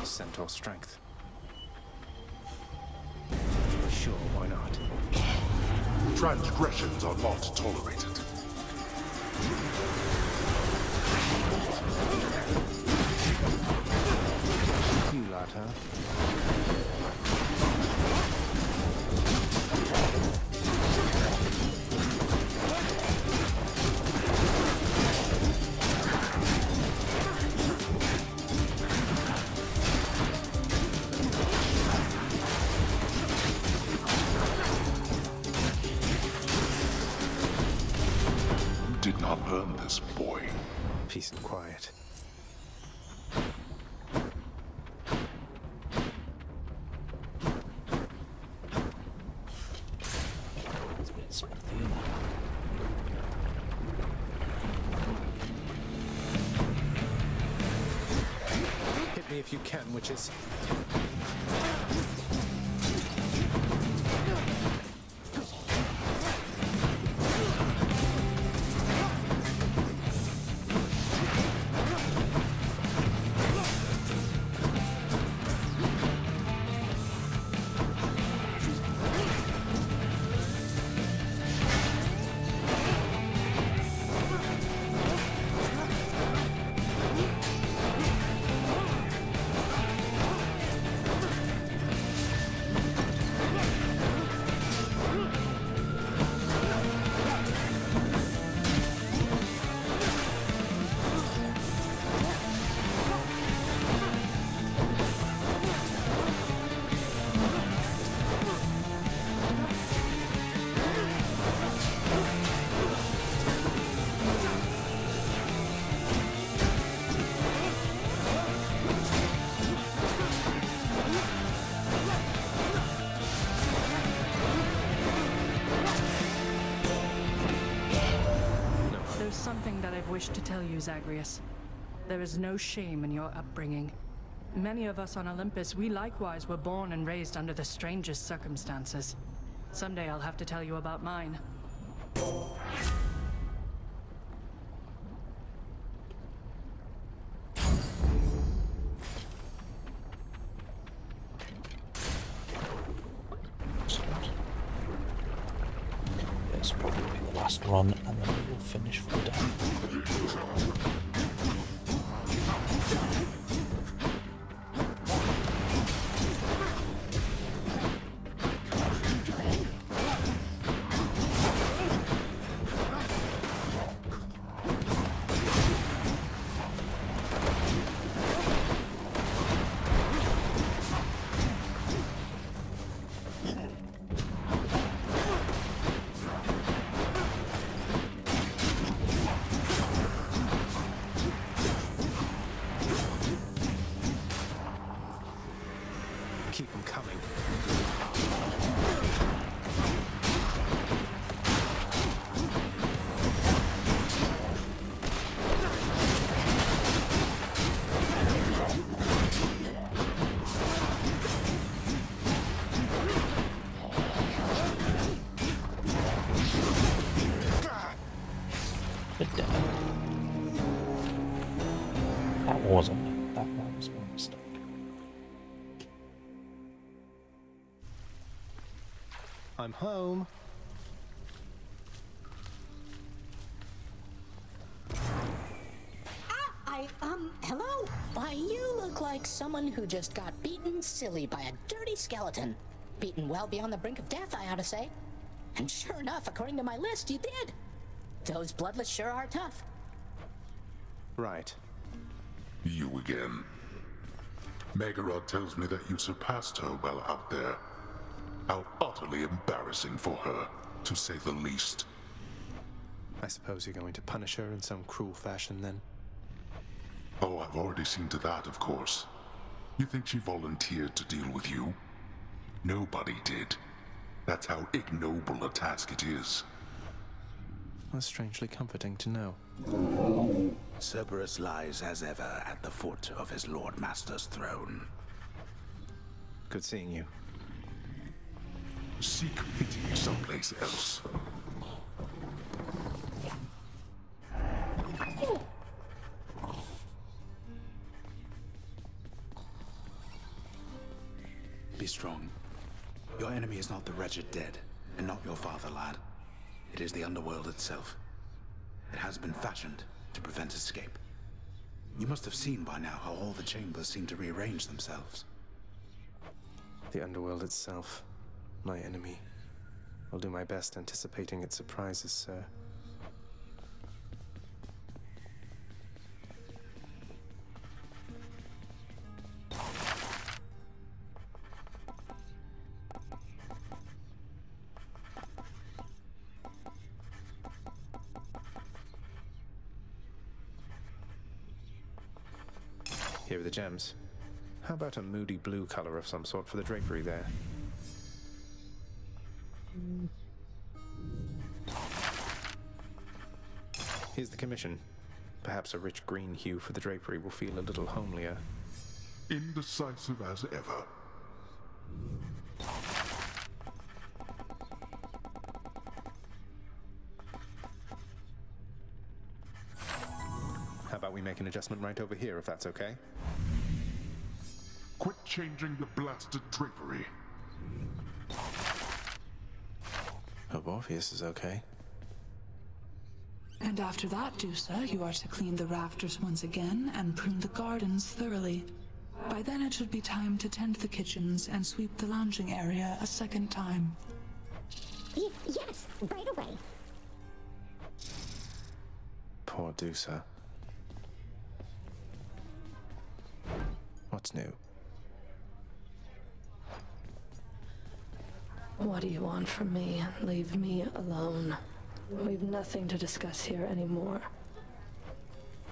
Centaur strength. Sure, why not? Transgressions are not tolerated. You lot, huh? Did not earn this, boy. Peace and quiet. Hit me if you can, witches. Something that I've wished to tell you, Zagreus. There is no shame in your upbringing. Many of us on Olympus, we likewise were born and raised under the strangest circumstances. Someday I'll have to tell you about mine. This will probably be the last run, and then we'll finish for the day. That was my mistake. I'm home. Hello? Why, you look like someone who just got beaten silly by a dirty skeleton. Beaten well beyond the brink of death, I ought to say. And sure enough, according to my list, you did. Those bloodless sure are tough. Right. You again. Megarod tells me that you surpassed her while out there. How utterly embarrassing for her, to say the least. I suppose you're going to punish her in some cruel fashion, then? Oh, I've already seen to that, of course. You think she volunteered to deal with you? Nobody did. That's how ignoble a task it is. That's strangely comforting to know. Cerberus lies as ever at the foot of his Lord Master's throne. Good seeing you. Seek pity someplace else. Be strong. Your enemy is not the wretched dead, and not your father, lad. It is the underworld itself. It has been fashioned to prevent escape. You must have seen by now how all the chambers seem to rearrange themselves. The underworld itself, my enemy. I'll do my best anticipating its surprises, sir. Here are the gems. How about a moody blue color of some sort for the drapery there? Here's the commission. Perhaps a rich green hue for the drapery will feel a little homelier. Indecisive as ever. How about we make an adjustment right over here, if that's okay? Quit changing the blasted drapery. Hope Orpheus is okay. And after that, Dusa, you are to clean the rafters once again and prune the gardens thoroughly. By then it should be time to tend the kitchens and sweep the lounging area a second time. Yes, right away. Poor Dusa. What's new? What do you want from me? Leave me alone. We've nothing to discuss here anymore.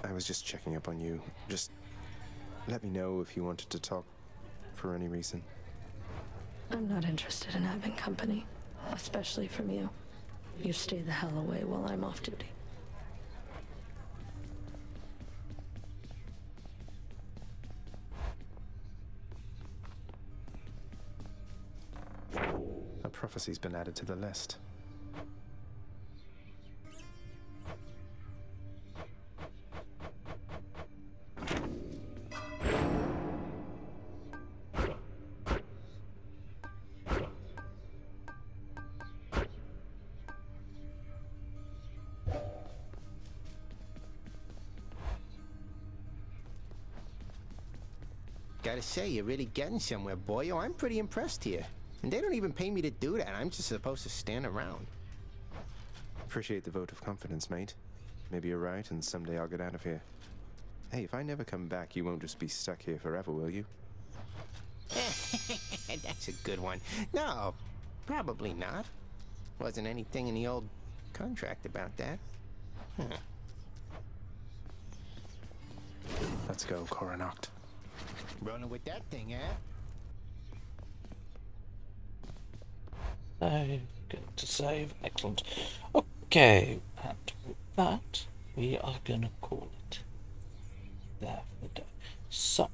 I was just checking up on you. Just let me know if you wanted to talk for any reason. I'm not interested in having company, especially from you. You stay the hell away while I'm off duty. A prophecy's been added to the list. Gotta say, you're really getting somewhere, boyo. I'm pretty impressed here. And they don't even pay me to do that. I'm just supposed to stand around. Appreciate the vote of confidence, mate. Maybe you're right, and someday I'll get out of here. Hey, if I never come back, you won't just be stuck here forever, will you? That's a good one. No, probably not. Wasn't anything in the old contract about that. Huh. Let's go, Coronacht. Running with that thing, eh? Good to save. Excellent. Okay, and with that, we are gonna call it there for the day. So,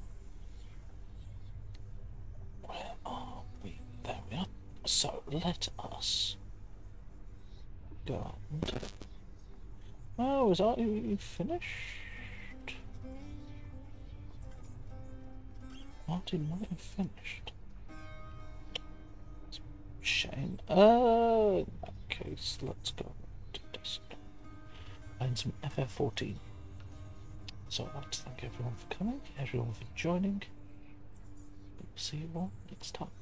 where are we? There we are. So, let us go and... Oh, is that you finished? Martin might have finished. Shame. In that case, let's go to desk and some FF14. So I'd like to thank everyone for coming, everyone for joining. We'll see you all next time.